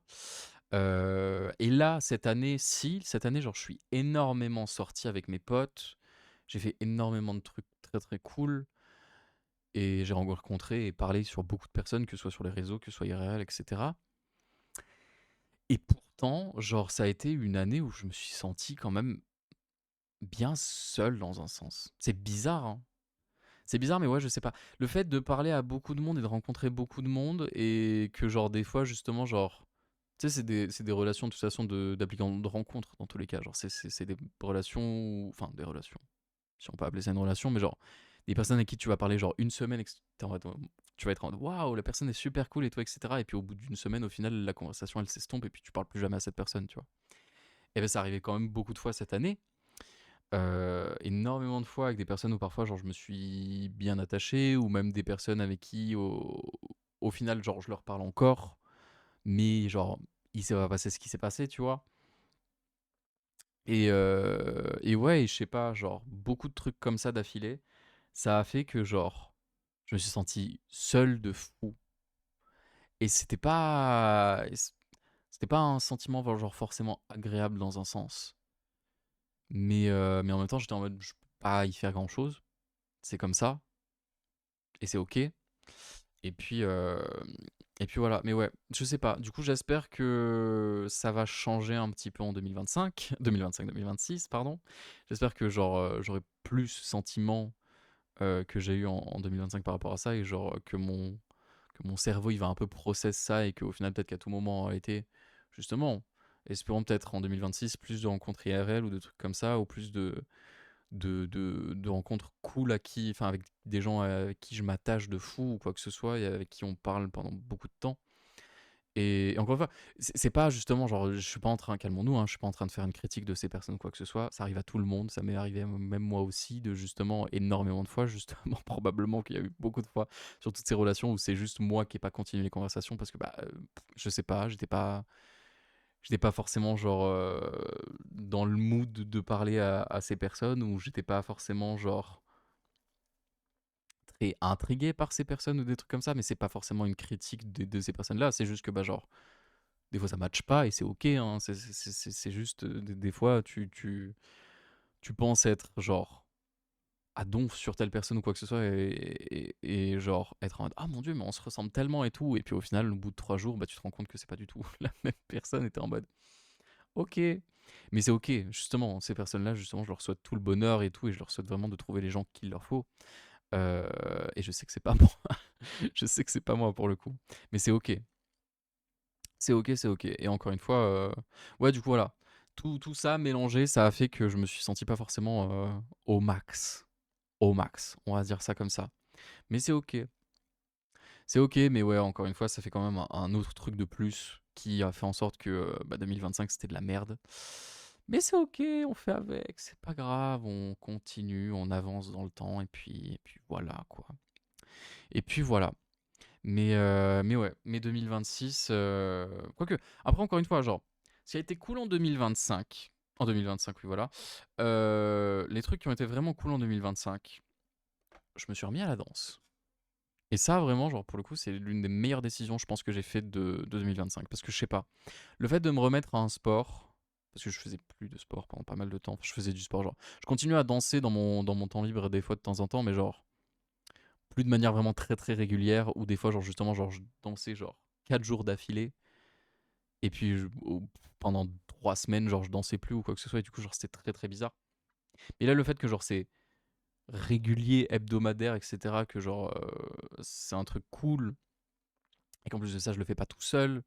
S1: Et là, cette année, cette année, genre, je suis énormément sorti avec mes potes. J'ai fait énormément de trucs très très cool. Et j'ai rencontré et parlé sur beaucoup de personnes, que ce soit sur les réseaux, que ce soit IRL, etc. Et pourtant, genre, ça a été une année où je me suis senti quand même bien seul dans un sens. C'est bizarre, hein. C'est bizarre, mais ouais, je sais pas. Le fait de parler à beaucoup de monde et de rencontrer beaucoup de monde, et que, genre, des fois, justement, genre, tu sais, c'est des relations, de toute façon, d'applicants de rencontres, dans tous les cas. Genre, c'est des relations, enfin, des relations, si on peut appeler ça une relation, mais genre, des personnes avec qui tu vas parler, genre, une semaine, et que tu vas être en mode, waouh, la personne est super cool, et toi, etc. Et puis, au bout d'une semaine, au final, la conversation, elle s'estompe, et puis tu parles plus jamais à cette personne, tu vois. Et ben, ça arrivait quand même beaucoup de fois cette année. Énormément de fois avec des personnes où parfois genre je me suis bien attaché, ou même des personnes avec qui au final genre je leur parle encore, mais genre il s'est pas passé ce qui s'est passé, tu vois. Et ouais, je sais pas, genre beaucoup de trucs comme ça d'affilée, ça a fait que genre je me suis senti seul de fou. Et c'était pas un sentiment genre forcément agréable dans un sens. Mais en même temps, j'étais en mode, je peux pas y faire grand-chose. C'est comme ça, et c'est ok. Et puis, Et puis voilà, mais ouais, je sais pas. Du coup, j'espère que ça va changer un petit peu en 2025, 2026, pardon. J'espère que genre j'aurai plus ce sentiment que j'ai eu en 2025 par rapport à ça et genre que mon cerveau il va un peu process ça et qu'au final peut-être qu'à tout moment en réalité, justement, espérons peut-être en 2026 plus de rencontres IRL ou de trucs comme ça ou plus de rencontres cool enfin avec des gens avec qui je m'attache de fou ou quoi que ce soit et avec qui on parle pendant beaucoup de temps. Et encore une fois, c'est pas justement genre, je suis pas en train, calmons-nous, hein, je suis pas en train de faire une critique de ces personnes, quoi que ce soit. Ça arrive à tout le monde, ça m'est arrivé même moi aussi, de justement énormément de fois, justement, probablement qu'il y a eu beaucoup de fois sur toutes ces relations où c'est juste moi qui ai pas continué les conversations parce que, bah, je sais pas, j'étais pas forcément genre dans le mood de parler à ces personnes ou j'étais pas forcément genre très intrigué par ces personnes ou des trucs comme ça, mais c'est pas forcément une critique de ces personnes-là, c'est juste que, bah, genre, des fois ça matche pas et c'est ok, hein. C'est juste des fois tu penses être genre à donf sur telle personne ou quoi que ce soit et genre être en mode ah mon dieu mais on se ressemble tellement et tout et puis au final au bout de 3 jours bah tu te rends compte que c'est pas du tout la même personne et t'es en mode ok, mais c'est ok justement ces personnes là justement je leur souhaite tout le bonheur et tout et je leur souhaite vraiment de trouver les gens qu'il leur faut. Et je sais que c'est pas moi. Je sais que c'est pas moi pour le coup mais c'est ok. C'est ok, c'est ok. Et encore une fois, ouais, du coup, voilà. Tout ça mélangé, ça a fait que je me suis senti pas forcément au max. Au max, on va dire ça comme ça. Mais c'est ok. C'est ok, mais ouais, encore une fois, ça fait quand même un autre truc de plus qui a fait en sorte que 2025 c'était de la merde. Mais c'est ok, on fait avec, c'est pas grave, on continue, on avance dans le temps et puis voilà quoi. Et puis voilà. Mais ouais, mai 2026. Quoique, après, encore une fois, genre, ce qui a été cool en 2025. En 2025, oui, voilà. Les trucs qui ont été vraiment cool en 2025, je me suis remis à la danse. Et ça, vraiment, genre, pour le coup, c'est l'une des meilleures décisions, je pense, que j'ai faites de 2025. Parce que je sais pas, le fait de me remettre à un sport, parce que je faisais plus de sport pendant pas mal de temps, enfin, je faisais du sport, genre, je continue à danser dans mon temps libre des fois de temps en temps, mais genre, plus de manière vraiment très très régulière ou des fois genre justement genre je dansais genre 4 jours d'affilée et puis pendant 3 semaines genre je dansais plus ou quoi que ce soit et du coup genre c'était très très bizarre. Mais là le fait que genre c'est régulier, hebdomadaire, etc., que genre c'est un truc cool et qu'en plus de ça je le fais pas tout seul,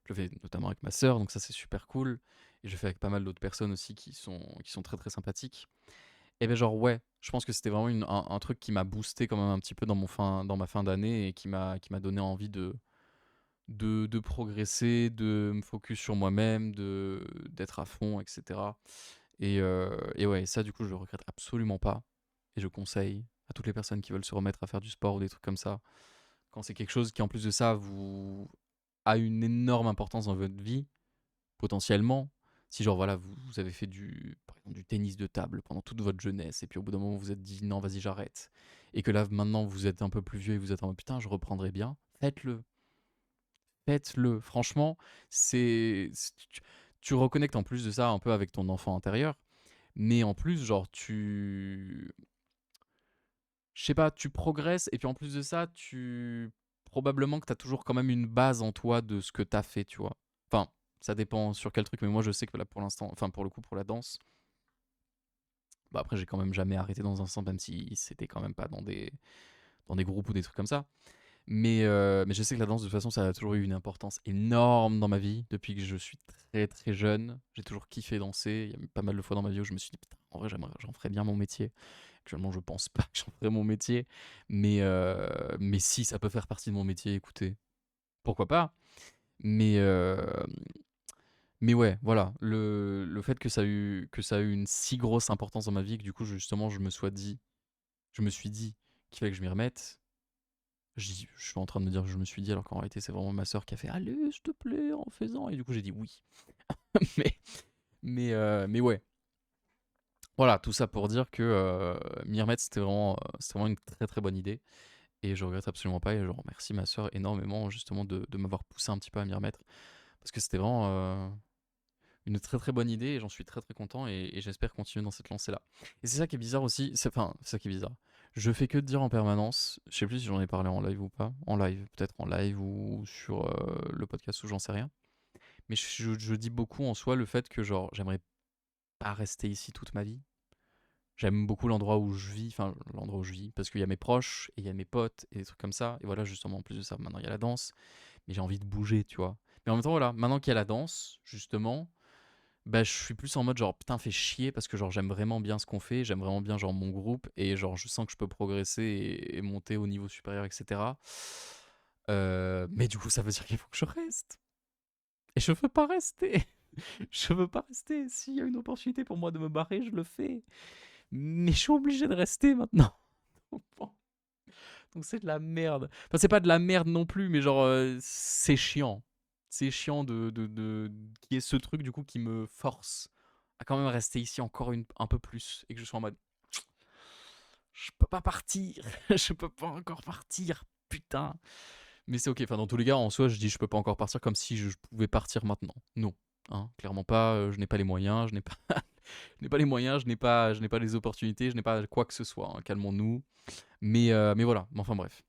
S1: je le fais notamment avec ma sœur donc ça c'est super cool et je le fais avec pas mal d'autres personnes aussi qui sont très très sympathiques. Et ben genre ouais, je pense que c'était vraiment un truc qui m'a boosté quand même un petit peu dans ma fin d'année et qui m'a donné envie de progresser, de me focus sur moi-même, d'être à fond, etc. Et ouais, ça du coup je le regrette absolument pas. Et je conseille à toutes les personnes qui veulent se remettre à faire du sport ou des trucs comme ça, quand c'est quelque chose qui en plus de ça vous a une énorme importance dans votre vie, potentiellement, si genre voilà, vous avez fait par exemple, du tennis de table pendant toute votre jeunesse, et puis au bout d'un moment vous vous êtes dit non vas-y j'arrête, et que là maintenant vous êtes un peu plus vieux et vous êtes en mode putain je reprendrai bien, faites-le. Faites-le. Franchement, tu reconnectes en plus de ça un peu avec ton enfant intérieur, mais en plus genre je sais pas, tu progresses, et puis en plus de ça, probablement que tu as toujours quand même une base en toi de ce que tu as fait, tu vois. Enfin, ça dépend sur quel truc, mais moi je sais que là pour l'instant, enfin pour le coup pour la danse, bah après j'ai quand même jamais arrêté dans un sens, même si c'était quand même pas dans des groupes ou des trucs comme ça. Mais je sais que la danse, de toute façon, ça a toujours eu une importance énorme dans ma vie. Depuis que je suis très très jeune, j'ai toujours kiffé danser. Il y a eu pas mal de fois dans ma vie où je me suis dit, putain, en vrai, j'en ferais bien mon métier. Actuellement, je pense pas que j'en ferais mon métier. Mais si ça peut faire partie de mon métier, écoutez, pourquoi pas. Mais, euh, mais ouais, voilà. Le fait que ça a eu une si grosse importance dans ma vie, que du coup, justement, je me suis dit qu'il fallait que je m'y remette. Je suis en train de me dire que je me suis dit, alors qu'en réalité, c'est vraiment ma sœur qui a fait allez, s'il te plaît, en faisant. Et du coup, j'ai dit oui. mais, mais ouais. Voilà, tout ça pour dire que m'y remettre, c'était vraiment une très très bonne idée. Et je regrette absolument pas. Et je remercie ma sœur énormément, justement, de m'avoir poussé un petit peu à m'y remettre. Parce que c'était vraiment une très très bonne idée. Et j'en suis très très content. Et j'espère continuer dans cette lancée-là. Et c'est ça qui est bizarre aussi. Enfin, c'est ça qui est bizarre. Je fais que de dire en permanence, je sais plus si j'en ai parlé en live ou pas, en live, peut-être en live ou sur le podcast ou j'en sais rien. Mais je dis beaucoup en soi le fait que genre j'aimerais pas rester ici toute ma vie. J'aime beaucoup l'endroit où je vis, enfin l'endroit où je vis, parce qu'il y a mes proches et il y a mes potes et des trucs comme ça. Et voilà, justement, en plus de ça, maintenant il y a la danse, mais j'ai envie de bouger, tu vois. Mais en même temps, voilà, maintenant qu'il y a la danse, justement, bah je suis plus en mode genre putain, fais chier parce que genre j'aime vraiment bien ce qu'on fait, j'aime vraiment bien genre mon groupe et genre je sens que je peux progresser et monter au niveau supérieur, etc. Mais du coup, ça veut dire qu'il faut que je reste. Et je veux pas rester. Je veux pas rester. S'il y a une opportunité pour moi de me barrer, je le fais. Mais je suis obligé de rester maintenant. Donc c'est de la merde. Enfin, c'est pas de la merde non plus, mais genre, c'est chiant. C'est chiant qu'il y ait ce truc, du coup, qui me force à quand même rester ici encore un peu plus. Et que je sois en mode, je peux pas partir. Je peux pas encore partir. Putain. Mais c'est ok. Enfin, dans tous les cas, en soi, je dis je peux pas encore partir comme si je pouvais partir maintenant. Non. Hein, clairement pas. Je n'ai pas les moyens. Je n'ai pas, je n'ai pas les moyens. Je n'ai pas les opportunités. Je n'ai pas quoi que ce soit. Hein. Calmons-nous. Mais voilà. Enfin bref.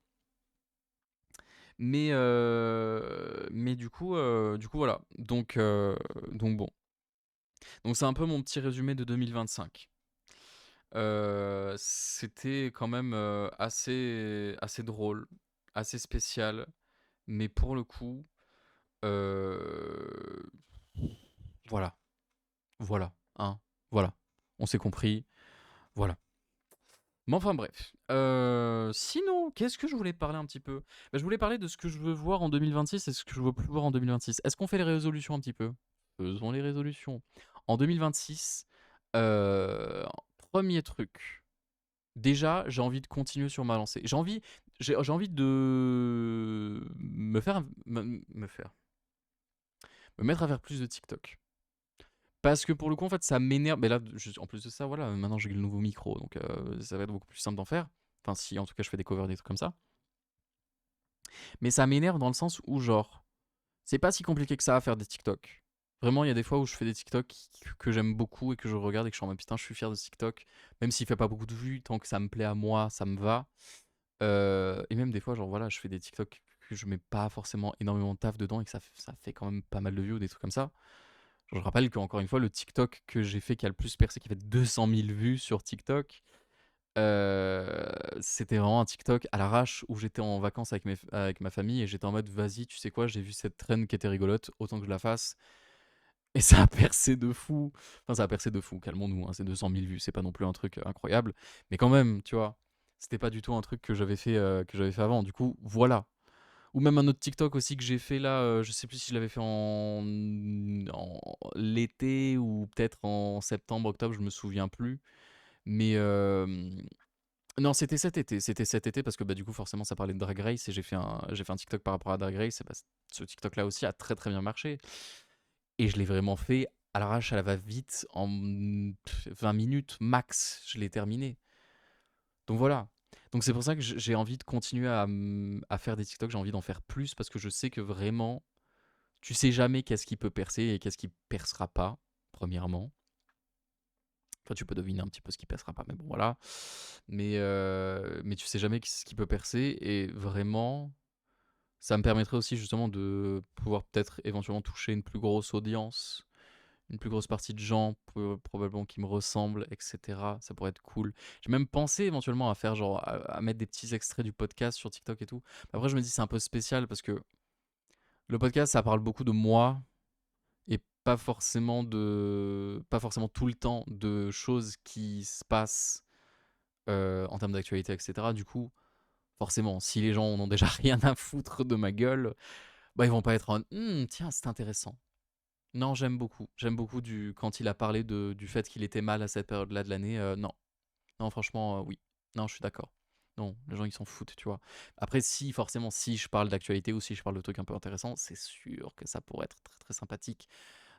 S1: Mais du coup voilà. Donc bon. Donc c'est un peu mon petit résumé de 2025. C'était quand même assez drôle, assez spécial, mais pour le coup, euh, voilà, voilà, hein, voilà. On s'est compris, voilà. Mais enfin bref. Sinon, qu'est-ce que je voulais parler un petit peu? Bah, je voulais parler de ce que je veux voir en 2026 et ce que je veux plus voir en 2026. Est-ce qu'on fait les résolutions un petit peu? Faisons les résolutions. En 2026, euh, premier truc. Déjà, j'ai envie de continuer sur ma lancée. J'ai envie de me mettre à faire plus de TikTok. Parce que pour le coup, en fait, ça m'énerve. Mais là, en plus de ça, voilà, maintenant j'ai le nouveau micro, donc ça va être beaucoup plus simple d'en faire. Enfin, si en tout cas je fais des covers, des trucs comme ça. Mais ça m'énerve dans le sens où, genre, c'est pas si compliqué que ça à faire des TikTok. Vraiment, il y a des fois où je fais des TikTok que j'aime beaucoup et que je regarde et que je suis en mode putain, je suis fier de ce TikTok. Même s'il fait pas beaucoup de vues, tant que ça me plaît à moi, ça me va. Et même des fois, genre voilà, je fais des TikTok que je mets pas forcément énormément de taf dedans et que ça fait quand même pas mal de vues ou des trucs comme ça. Je rappelle qu'encore une fois, le TikTok que j'ai fait qui a le plus percé, qui fait 200 000 vues sur TikTok, c'était vraiment un TikTok à l'arrache où j'étais en vacances avec ma famille et j'étais en mode vas-y, tu sais quoi, j'ai vu cette traîne qui était rigolote, autant que je la fasse. Et ça a percé de fou. Enfin, ça a percé de fou, calmons-nous, hein, c'est 200 000 vues, c'est pas non plus un truc incroyable. Mais quand même, tu vois, c'était pas du tout un truc que j'avais fait avant. Du coup, voilà. Ou même un autre TikTok aussi que j'ai fait là, je sais plus si je l'avais fait en l'été ou peut-être en septembre, octobre, je me souviens plus. Mais non, c'était cet été parce que bah, du coup, forcément, ça parlait de Drag Race et j'ai fait un TikTok par rapport à Drag Race. Et bah, ce TikTok là aussi a très très bien marché. Et je l'ai vraiment fait à l'arrache, à la va-vite, en 20 minutes max, je l'ai terminé. Donc voilà. Donc c'est pour ça que j'ai envie de continuer à faire des TikTok, j'ai envie d'en faire plus parce que je sais que vraiment, tu sais jamais qu'est-ce qui peut percer et qu'est-ce qui percera pas, premièrement. Enfin, tu peux deviner un petit peu ce qui percera pas, mais bon, voilà. Mais tu sais jamais ce qui peut percer et vraiment, ça me permettrait aussi justement de pouvoir peut-être éventuellement toucher une plus grosse audience, une plus grosse partie de gens probablement qui me ressemblent, etc. Ça pourrait être cool. J'ai même pensé éventuellement à faire genre à mettre des petits extraits du podcast sur TikTok et tout. Après je me dis c'est un peu spécial parce que le podcast ça parle beaucoup de moi et pas forcément tout le temps de choses qui se passent en termes d'actualité, etc. Du coup forcément si les gens en ont déjà rien à foutre de ma gueule, bah ils vont pas être en tiens c'est intéressant. Non, j'aime beaucoup. J'aime beaucoup quand il a parlé du fait qu'il était mal à cette période-là de l'année. Non, non, franchement, oui. Non, je suis d'accord. Non, les gens ils s'en foutent, tu vois. Après, si forcément, si je parle d'actualité ou si je parle de trucs un peu intéressants, c'est sûr que ça pourrait être très très sympathique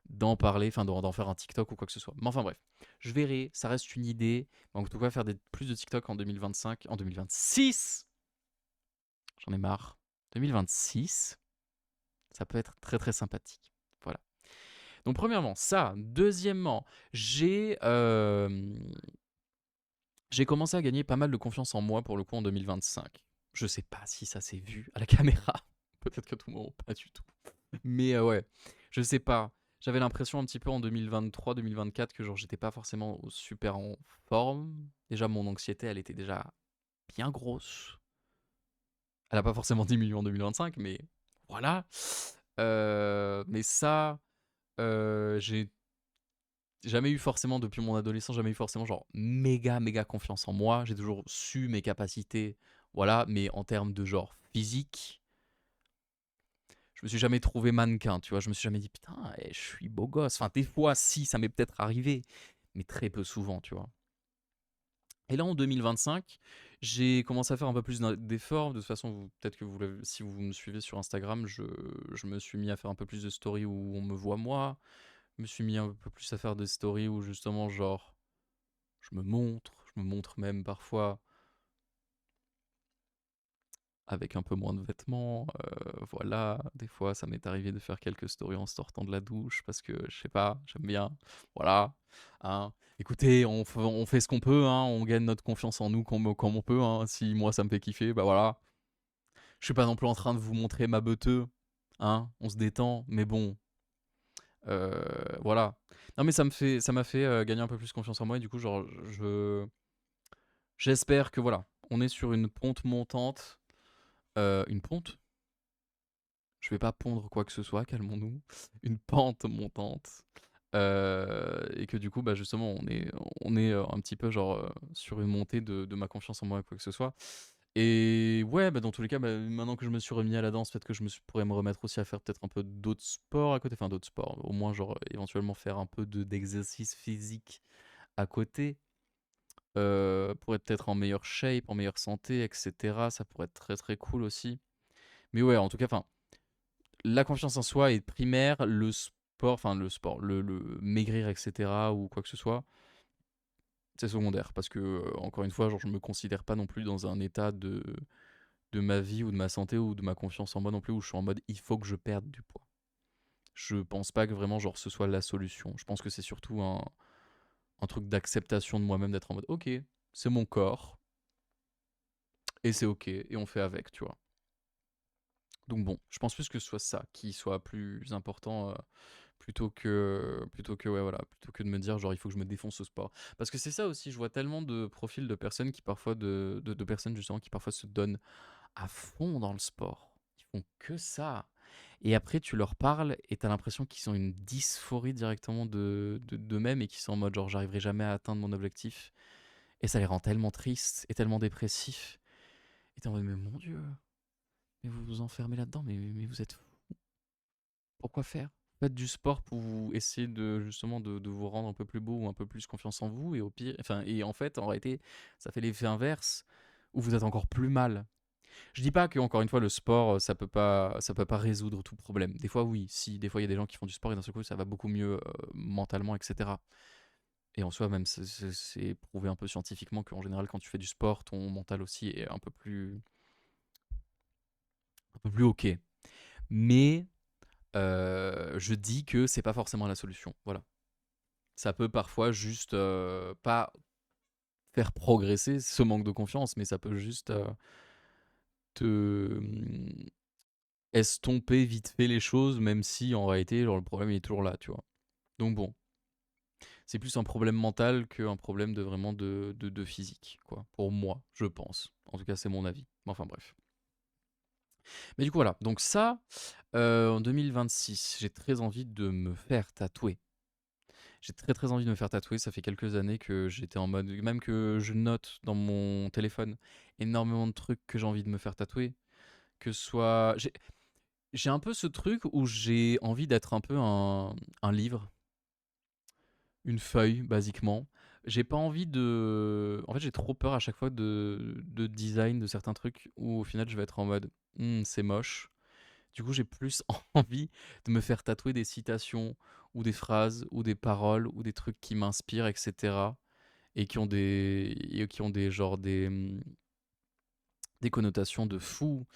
S1: d'en parler, enfin d'en faire un TikTok ou quoi que ce soit. Mais enfin bref, je verrai, ça reste une idée. En tout cas, faire plus de TikTok en 2025, en 2026, j'en ai marre. 2026, ça peut être très très sympathique. Voilà. Donc premièrement, ça. Deuxièmement, j'ai J'ai commencé à gagner pas mal de confiance en moi pour le coup en 2025. Je sais pas si ça s'est vu à la caméra. Peut-être que tout le monde, pas du tout. Mais ouais, je sais pas. J'avais l'impression un petit peu en 2023-2024 que genre j'étais pas forcément super en forme. Déjà mon anxiété elle était déjà bien grosse. Elle a pas forcément diminué en 2025 mais voilà. Mais ça, j'ai jamais eu forcément depuis mon adolescence, jamais eu forcément genre méga méga confiance en moi. J'ai toujours su mes capacités, voilà. Mais en termes de genre physique, je me suis jamais trouvé mannequin, tu vois. Je me suis jamais dit putain, je suis beau gosse. Enfin, des fois, si, ça m'est peut-être arrivé, mais très peu souvent, tu vois. Et là, en 2025, j'ai commencé à faire un peu plus d'efforts. De toute façon, peut-être que si vous me suivez sur Instagram, je me suis mis à faire un peu plus de stories où on me voit moi. Je me suis mis un peu plus à faire des stories où justement, genre, je me montre même parfois avec un peu moins de vêtements, voilà. Des fois, ça m'est arrivé de faire quelques stories en sortant de la douche parce que, je sais pas, j'aime bien, voilà, hein. Écoutez, on fait ce qu'on peut, hein, on gagne notre confiance en nous comme on peut, hein. Si moi ça me fait kiffer, bah voilà. Je suis pas non plus en train de vous montrer ma beuteux, hein, on se détend, mais bon, voilà. Non mais ça m'a fait, gagner un peu plus confiance en moi et du coup, genre, j'espère que voilà, on est sur une pente montante, une ponte? Je vais pas pondre quoi que ce soit, calmons-nous. Une pente montante. Et que du coup, bah justement, on est un petit peu genre sur une montée de ma confiance en moi, quoi que ce soit. Et ouais, bah dans tous les cas, bah, maintenant que je me suis remis à la danse, peut-être que pourrais me remettre aussi à faire peut-être un peu d'autres sports à côté. Enfin, d'autres sports. Au moins, genre, éventuellement faire un peu d'exercice physique à côté. Pour être peut-être en meilleure shape, en meilleure santé, etc. Ça pourrait être très très cool aussi. Mais ouais, en tout cas, enfin, la confiance en soi est primaire, le sport, le maigrir, etc., ou quoi que ce soit, c'est secondaire. Parce que, encore une fois, genre, je me considère pas non plus dans un état de ma vie ou de ma santé ou de ma confiance en moi non plus, où je suis en mode il faut que je perde du poids. Je pense pas que vraiment, genre, ce soit la solution. Je pense que c'est surtout un truc d'acceptation de moi-même, d'être en mode ok, c'est mon corps, et c'est ok, et on fait avec, tu vois. Donc bon, je pense plus que ce soit ça qui soit plus important plutôt que ouais voilà, plutôt que de me dire genre il faut que je me défonce au sport. Parce que c'est ça aussi, je vois tellement de profils de personnes qui parfois de personnes justement qui parfois se donnent à fond dans le sport. Ils font que ça. Et après tu leur parles et t'as l'impression qu'ils ont une dysphorie directement d'eux-mêmes et qu'ils sont en mode genre j'arriverai jamais à atteindre mon objectif. Et ça les rend tellement tristes et tellement dépressifs. Et t'es en mode mais mon Dieu, mais vous vous enfermez là-dedans, mais vous êtes pourquoi faire? Faites du sport pour essayer de justement de vous rendre un peu plus beau ou un peu plus confiance en vous et au pire, enfin et en fait en réalité ça fait l'effet inverse où vous êtes encore plus mal. Je dis pas que encore une fois le sport ça peut pas résoudre tout problème. Des fois oui, si des fois il y a des gens qui font du sport et d'un seul coup ça va beaucoup mieux mentalement etc. Et en soi même c'est prouvé un peu scientifiquement qu'en général quand tu fais du sport ton mental aussi est un peu plus ok. Mais je dis que c'est pas forcément la solution. Voilà. Ça peut parfois juste pas faire progresser ce manque de confiance, mais ça peut juste te estomper vite fait les choses, même si en réalité, genre, le problème il est toujours là, tu vois. Donc bon, c'est plus un problème mental qu'un problème de vraiment de physique, quoi. Pour moi, je pense. En tout cas, c'est mon avis. Enfin bref. Mais du coup, voilà. Donc ça, en 2026, j'ai très envie de me faire tatouer. J'ai très très envie de me faire tatouer. Ça fait quelques années que j'étais en mode, même que je note dans mon téléphone énormément de trucs que j'ai envie de me faire tatouer. Que ce soit. J'ai un peu ce truc où j'ai envie d'être un peu un livre, une feuille, basiquement. J'ai pas envie de. En fait, j'ai trop peur à chaque fois de design de certains trucs où au final je vais être en mode, c'est moche. Du coup, j'ai plus envie de me faire tatouer des citations ou des phrases ou des paroles ou des trucs qui m'inspirent, etc. Et qui ont des connotations de fou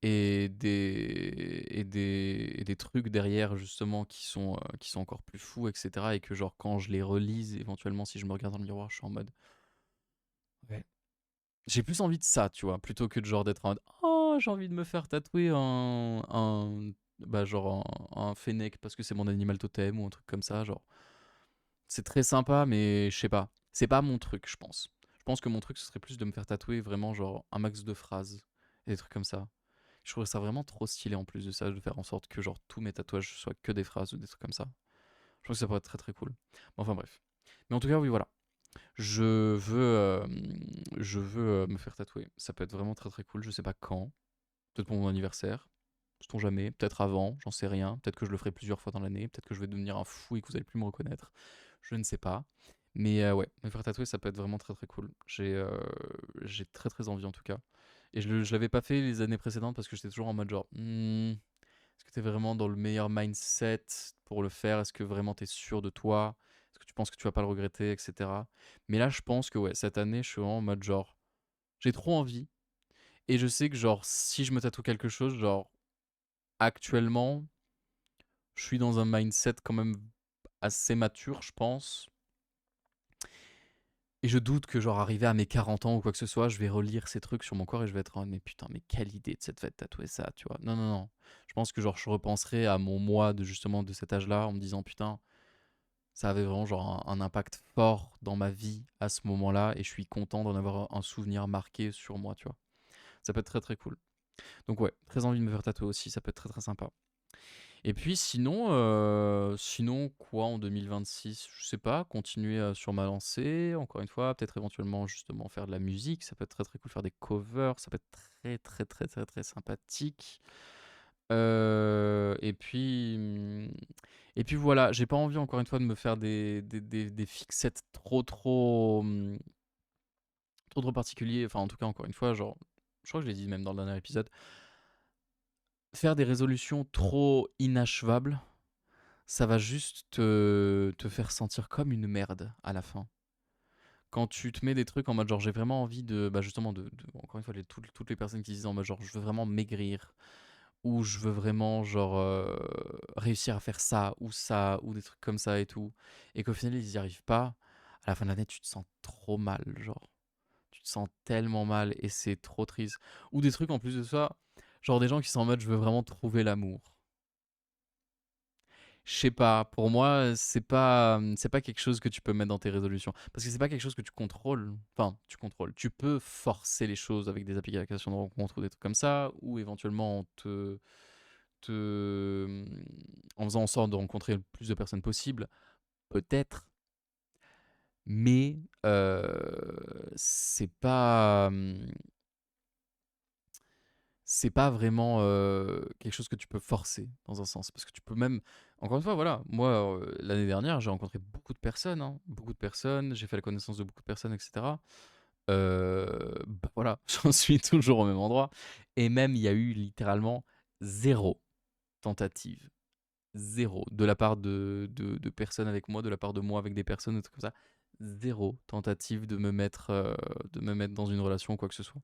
S1: et des trucs derrière justement qui sont encore plus fous, etc. Et que genre quand je les relise, éventuellement si je me regarde dans le miroir, je suis en mode J'ai plus envie de ça, tu vois, plutôt que de genre d'être en mode oh, j'ai envie de me faire tatouer bah, genre un fennec parce que c'est mon animal totem ou un truc comme ça. Genre, c'est très sympa, mais je sais pas. C'est pas mon truc, je pense. Je pense que mon truc, ce serait plus de me faire tatouer vraiment genre un max de phrases et des trucs comme ça. Je trouve ça vraiment trop stylé en plus de ça, de faire en sorte que genre tous mes tatouages soient que des phrases ou des trucs comme ça. Je trouve que ça pourrait être très très cool. Enfin bref. Mais en tout cas, oui, voilà. Je veux, euh, je veux me faire tatouer. Ça peut être vraiment très très cool. Je sais pas quand. Peut-être pour mon anniversaire. Sait-on jamais. Peut-être avant. J'en sais rien. Peut-être que je le ferai plusieurs fois dans l'année. Peut-être que je vais devenir un fou et que vous allez plus me reconnaître. Je ne sais pas. Mais ouais, me faire tatouer, ça peut être vraiment très très cool. J'ai très très envie en tout cas. Et je l'avais pas fait les années précédentes parce que j'étais toujours en mode genre, est-ce que tu es vraiment dans le meilleur mindset pour le faire? Est-ce que vraiment tu es sûr de toi? Est-ce que tu penses que tu vas pas le regretter, etc. Mais là, je pense que ouais, cette année, je suis vraiment en mode genre, j'ai trop envie. Et je sais que genre, si je me tatoue quelque chose, genre, actuellement, je suis dans un mindset quand même assez mature, je pense. Et je doute que genre, arrivé à mes 40 ans ou quoi que ce soit, je vais relire ces trucs sur mon corps et je vais être en mode, mais putain, mais quelle idée de cette fête tatouer ça, tu vois. Non, non, non. Je pense que genre, je repenserai à mon moi de justement de cet âge-là en me disant, putain, ça avait vraiment genre un impact fort dans ma vie à ce moment-là et je suis content d'en avoir un souvenir marqué sur moi, tu vois. Ça peut être très très cool. Donc ouais, très envie de me faire tatouer aussi, ça peut être très très sympa. Et puis sinon quoi en 2026, je sais pas, continuer sur ma lancée, encore une fois, peut-être éventuellement justement faire de la musique, ça peut être très très cool, faire des covers, ça peut être très très très très très sympathique. Et puis et puis voilà, j'ai pas envie encore une fois de me faire des fixettes trop particuliers. Enfin en tout cas encore une fois, genre, je crois que je l'ai dit même dans le dernier épisode, faire des résolutions trop inachevables, ça va juste te faire sentir comme une merde à la fin. Quand tu te mets des trucs en mode genre j'ai vraiment envie de, bah justement encore une fois toutes les personnes qui disent en mode genre je veux vraiment maigrir ou je veux vraiment genre réussir à faire ça ou des trucs comme ça et tout et qu'au final ils y arrivent pas, à la fin de l'année tu te sens trop mal, genre tu te sens tellement mal et c'est trop triste. Ou des trucs en plus de ça, genre des gens qui sont en mode je veux vraiment trouver l'amour. Je sais pas, pour moi, c'est pas quelque chose que tu peux mettre dans tes résolutions. Parce que c'est pas quelque chose que tu contrôles. Enfin, tu contrôles. Tu peux forcer les choses avec des applications de rencontre ou des trucs comme ça, ou éventuellement te, en faisant en sorte de rencontrer le plus de personnes possible, peut-être. Mais c'est pas vraiment quelque chose que tu peux forcer dans un sens. Parce que tu peux même. Encore une fois, voilà, moi, l'année dernière, j'ai rencontré beaucoup de personnes, hein, beaucoup de personnes, j'ai fait la connaissance de beaucoup de personnes, etc. Bah voilà, j'en suis toujours au même endroit. Et même, il y a eu littéralement zéro tentative. Zéro. De la part de personnes avec moi, de la part de moi avec des personnes, des trucs comme ça. Zéro tentative de me mettre dans une relation ou quoi que ce soit.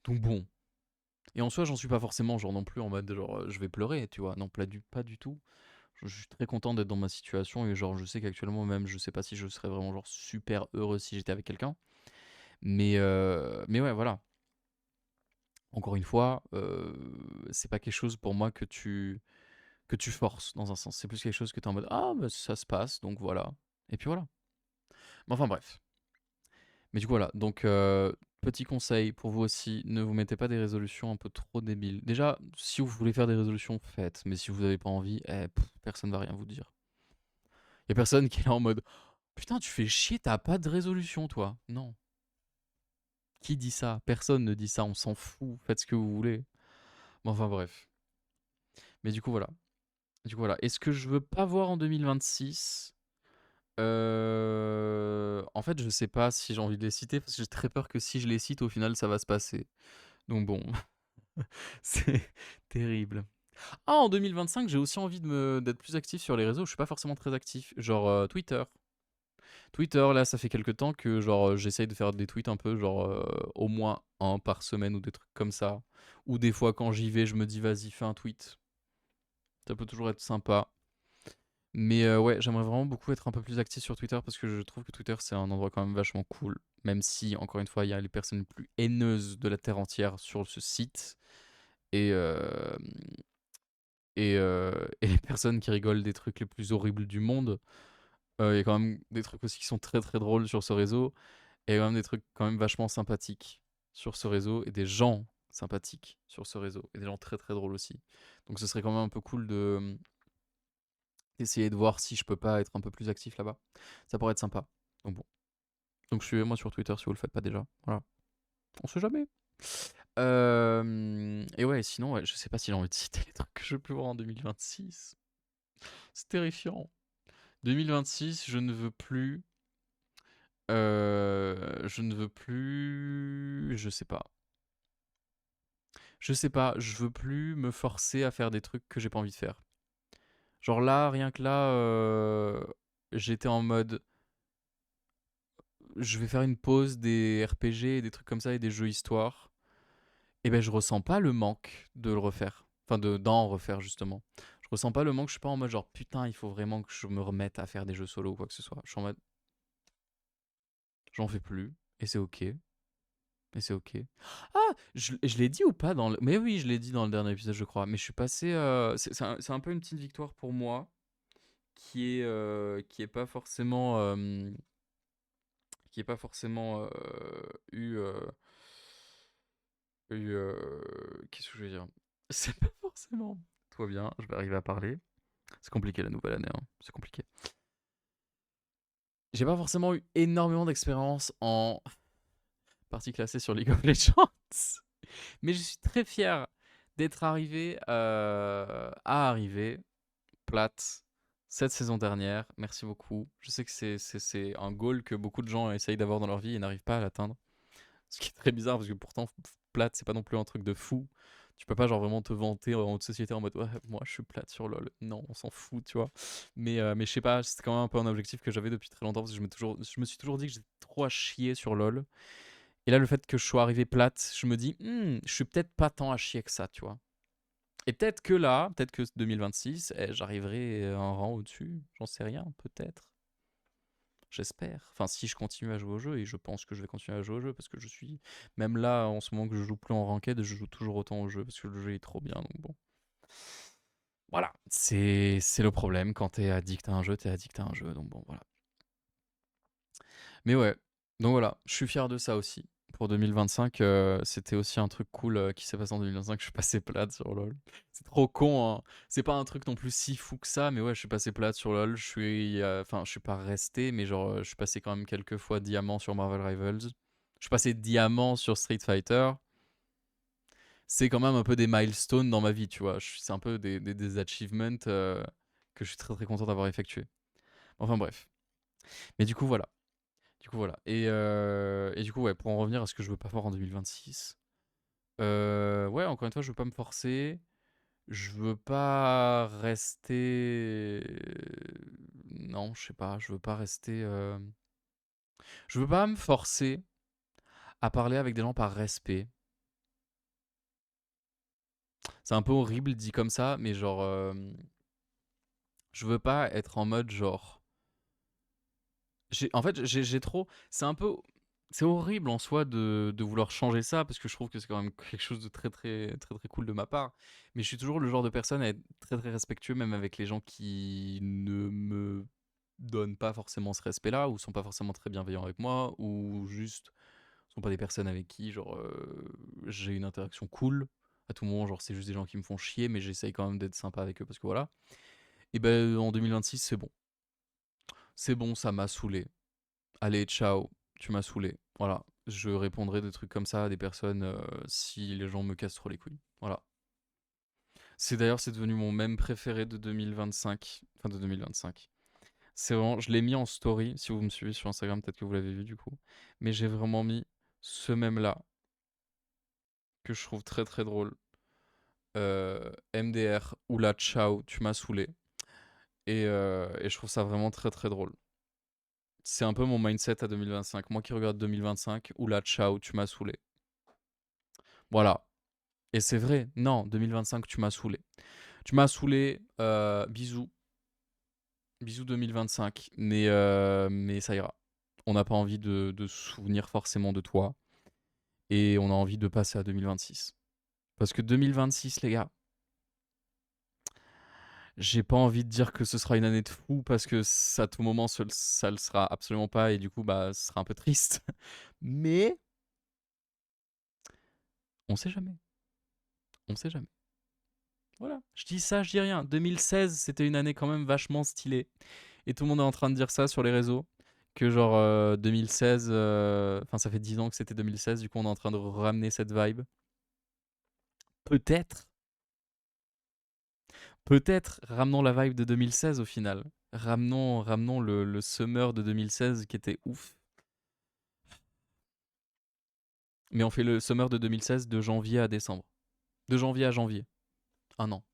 S1: Donc bon, et en soi, j'en suis pas forcément genre non plus en mode genre je vais pleurer, tu vois. Non, pas du tout. Je suis très content d'être dans ma situation et genre je sais qu'actuellement même je sais pas si je serais vraiment genre super heureux si j'étais avec quelqu'un. Mais ouais, voilà. Encore une fois, c'est pas quelque chose pour moi que tu forces dans un sens. C'est plus quelque chose que tu es en mode ah bah ça se passe donc voilà. Et puis voilà. Mais enfin bref. Mais du coup, voilà. Donc, petit conseil pour vous aussi, ne vous mettez pas des résolutions un peu trop débiles. Déjà, si vous voulez faire des résolutions, faites. Mais si vous n'avez pas envie, personne va rien vous dire. Il y a personne qui est là en mode putain, tu fais chier, t'as pas de résolution, toi. Non. Qui dit ça? Personne ne dit ça, on s'en fout. Faites ce que vous voulez. Mais enfin, bref. Mais du coup, voilà. Du coup, voilà. Est-ce que je veux pas voir en 2026? En fait, je sais pas si j'ai envie de les citer parce que j'ai très peur que si je les cite, au final, ça va se passer. Donc bon, c'est terrible. Ah, en 2025, j'ai aussi envie d'être plus actif sur les réseaux. Je suis pas forcément très actif. Genre Twitter. Twitter, là, ça fait quelques temps que genre j'essaye de faire des tweets un peu, genre au moins un par semaine ou des trucs comme ça. Ou des fois, quand j'y vais, je me dis, vas-y, fais un tweet. Ça peut toujours être sympa. Mais ouais, j'aimerais vraiment beaucoup être un peu plus actif sur Twitter parce que je trouve que Twitter, c'est un endroit quand même vachement cool. Même si, encore une fois, il y a les personnes les plus haineuses de la Terre entière sur ce site. Et, et les personnes qui rigolent des trucs les plus horribles du monde. Il y a quand même des trucs aussi qui sont très très drôles sur ce réseau. Et il y a quand même des trucs quand même vachement sympathiques sur ce réseau. Et des gens sympathiques sur ce réseau. Et des gens très très drôles aussi. Donc ce serait quand même un peu cool d'essayer de voir si je peux pas être un peu plus actif là-bas. Ça pourrait être sympa. Donc bon. Donc suivez-moi sur Twitter si vous le faites pas déjà. Voilà. On sait jamais. Et ouais, sinon, ouais, je sais pas si j'ai envie de citer les trucs que je veux plus voir en 2026. C'est terrifiant. 2026, je ne veux plus. Je ne veux plus. Je sais pas. Je sais pas. Je veux plus me forcer à faire des trucs que j'ai pas envie de faire. Genre là, rien que là, j'étais en mode. Je vais faire une pause des RPG et des trucs comme ça et des jeux histoire. Et ben, je ressens pas le manque de le refaire. Enfin, d'en refaire justement. Je ressens pas le manque. Je suis pas en mode genre putain, il faut vraiment que je me remette à faire des jeux solo ou quoi que ce soit. Je suis en mode. J'en fais plus. Et c'est ok. Et c'est ok. Ah, je l'ai dit ou pas dans le... Mais oui, je l'ai dit dans le dernier épisode, je crois. Mais je suis passé... c'est un peu une petite victoire pour moi qui est pas forcément... qui est pas forcément eu... qu'est-ce que je veux dire? C'est pas forcément... Toi bien, je vais arriver à parler. C'est compliqué la nouvelle année, hein. C'est compliqué. J'ai pas forcément eu énormément d'expérience en partie classée sur League of Legends. Mais je suis très fier d'être arrivé à arriver plate cette saison dernière. Merci beaucoup. Je sais que c'est un goal que beaucoup de gens essayent d'avoir dans leur vie et n'arrivent pas à l'atteindre. Ce qui est très bizarre parce que pourtant, plate, c'est pas non plus un truc de fou. Tu peux pas genre vraiment te vanter en haute société en mode ouais, moi je suis plate sur LoL. Non, on s'en fout, tu vois. Mais je sais pas, c'est quand même un peu un objectif que j'avais depuis très longtemps parce que je me suis toujours dit que j'étais trop à chier sur LoL. Et là, le fait que je sois arrivé plate, je me dis, je suis peut-être pas tant à chier que ça, tu vois. Et peut-être que là, peut-être que 2026, j'arriverai un rang au-dessus. J'en sais rien, peut-être. J'espère. Enfin, si je continue à jouer au jeu, et je pense que je vais continuer à jouer au jeu, parce que je suis. Même là, en ce moment que je joue plus en ranked, je joue toujours autant au jeu, parce que le jeu est trop bien, donc bon. Voilà, c'est le problème. Quand t'es addict à un jeu, t'es addict à un jeu, donc bon, voilà. Mais ouais, donc voilà, je suis fier de ça aussi. Pour 2025, c'était aussi un truc cool qui s'est passé en 2025. Je suis passé plate sur LoL. C'est trop con, hein. C'est pas un truc non plus si fou que ça, mais ouais, je suis passé plate sur LoL. Enfin, je suis pas resté, mais genre, je suis passé quand même quelques fois diamant sur Marvel Rivals. Je suis passé diamant sur Street Fighter. C'est quand même un peu des milestones dans ma vie, tu vois. C'est un peu des achievements que je suis très très content d'avoir effectués. Enfin bref. Mais du coup, voilà. Et du coup, ouais, pour en revenir à ce que je veux pas faire en 2026, ouais, encore une fois, je veux pas me forcer. Je veux pas rester. Non, je sais pas, je veux pas rester. Je veux pas me forcer à parler avec des gens par respect. C'est un peu horrible dit comme ça, mais genre. Je veux pas être en mode genre. En fait, j'ai trop. C'est un peu. C'est horrible en soi de vouloir changer ça parce que je trouve que c'est quand même quelque chose de très très très très cool de ma part. Mais je suis toujours le genre de personne à être très très respectueux même avec les gens qui ne me donnent pas forcément ce respect-là ou sont pas forcément très bienveillants avec moi ou juste sont pas des personnes avec qui genre j'ai une interaction cool à tout moment. Genre c'est juste des gens qui me font chier mais j'essaye quand même d'être sympa avec eux parce que voilà. Et ben en 2026 c'est bon. C'est bon, ça m'a saoulé. Allez, ciao, tu m'as saoulé. Voilà, je répondrai des trucs comme ça à des personnes si les gens me cassent trop les couilles. Voilà. C'est devenu mon mème préféré de 2025. Enfin, de 2025. C'est vraiment, je l'ai mis en story. Si vous me suivez sur Instagram, peut-être que vous l'avez vu du coup. Mais j'ai vraiment mis ce mème-là que je trouve très très drôle. MDR, oula, ciao, tu m'as saoulé. Et je trouve ça vraiment très très drôle. C'est un peu mon mindset à 2025. Moi qui regarde 2025, oula, ciao, tu m'as saoulé. Voilà. Et c'est vrai, non, 2025, tu m'as saoulé. Tu m'as saoulé, bisous. Bisous 2025. Mais ça ira. On n'a pas envie de se souvenir forcément de toi. Et on a envie de passer à 2026. Parce que 2026, les gars, j'ai pas envie de dire que ce sera une année de fou parce que à tout moment, ça le sera absolument pas. Et du coup, bah, ce sera un peu triste. Mais on sait jamais. On sait jamais. Voilà. Je dis ça, je dis rien. 2016, c'était une année quand même vachement stylée. Et tout le monde est en train de dire ça sur les réseaux. Que genre 2016, enfin ça fait 10 ans que c'était 2016, du coup on est en train de ramener cette vibe. Peut-être, peut-être ramenons la vibe de 2016 au final. Ramenons le summer de 2016 qui était ouf. Mais on fait le summer de 2016 de janvier à décembre. De janvier à janvier. Un an.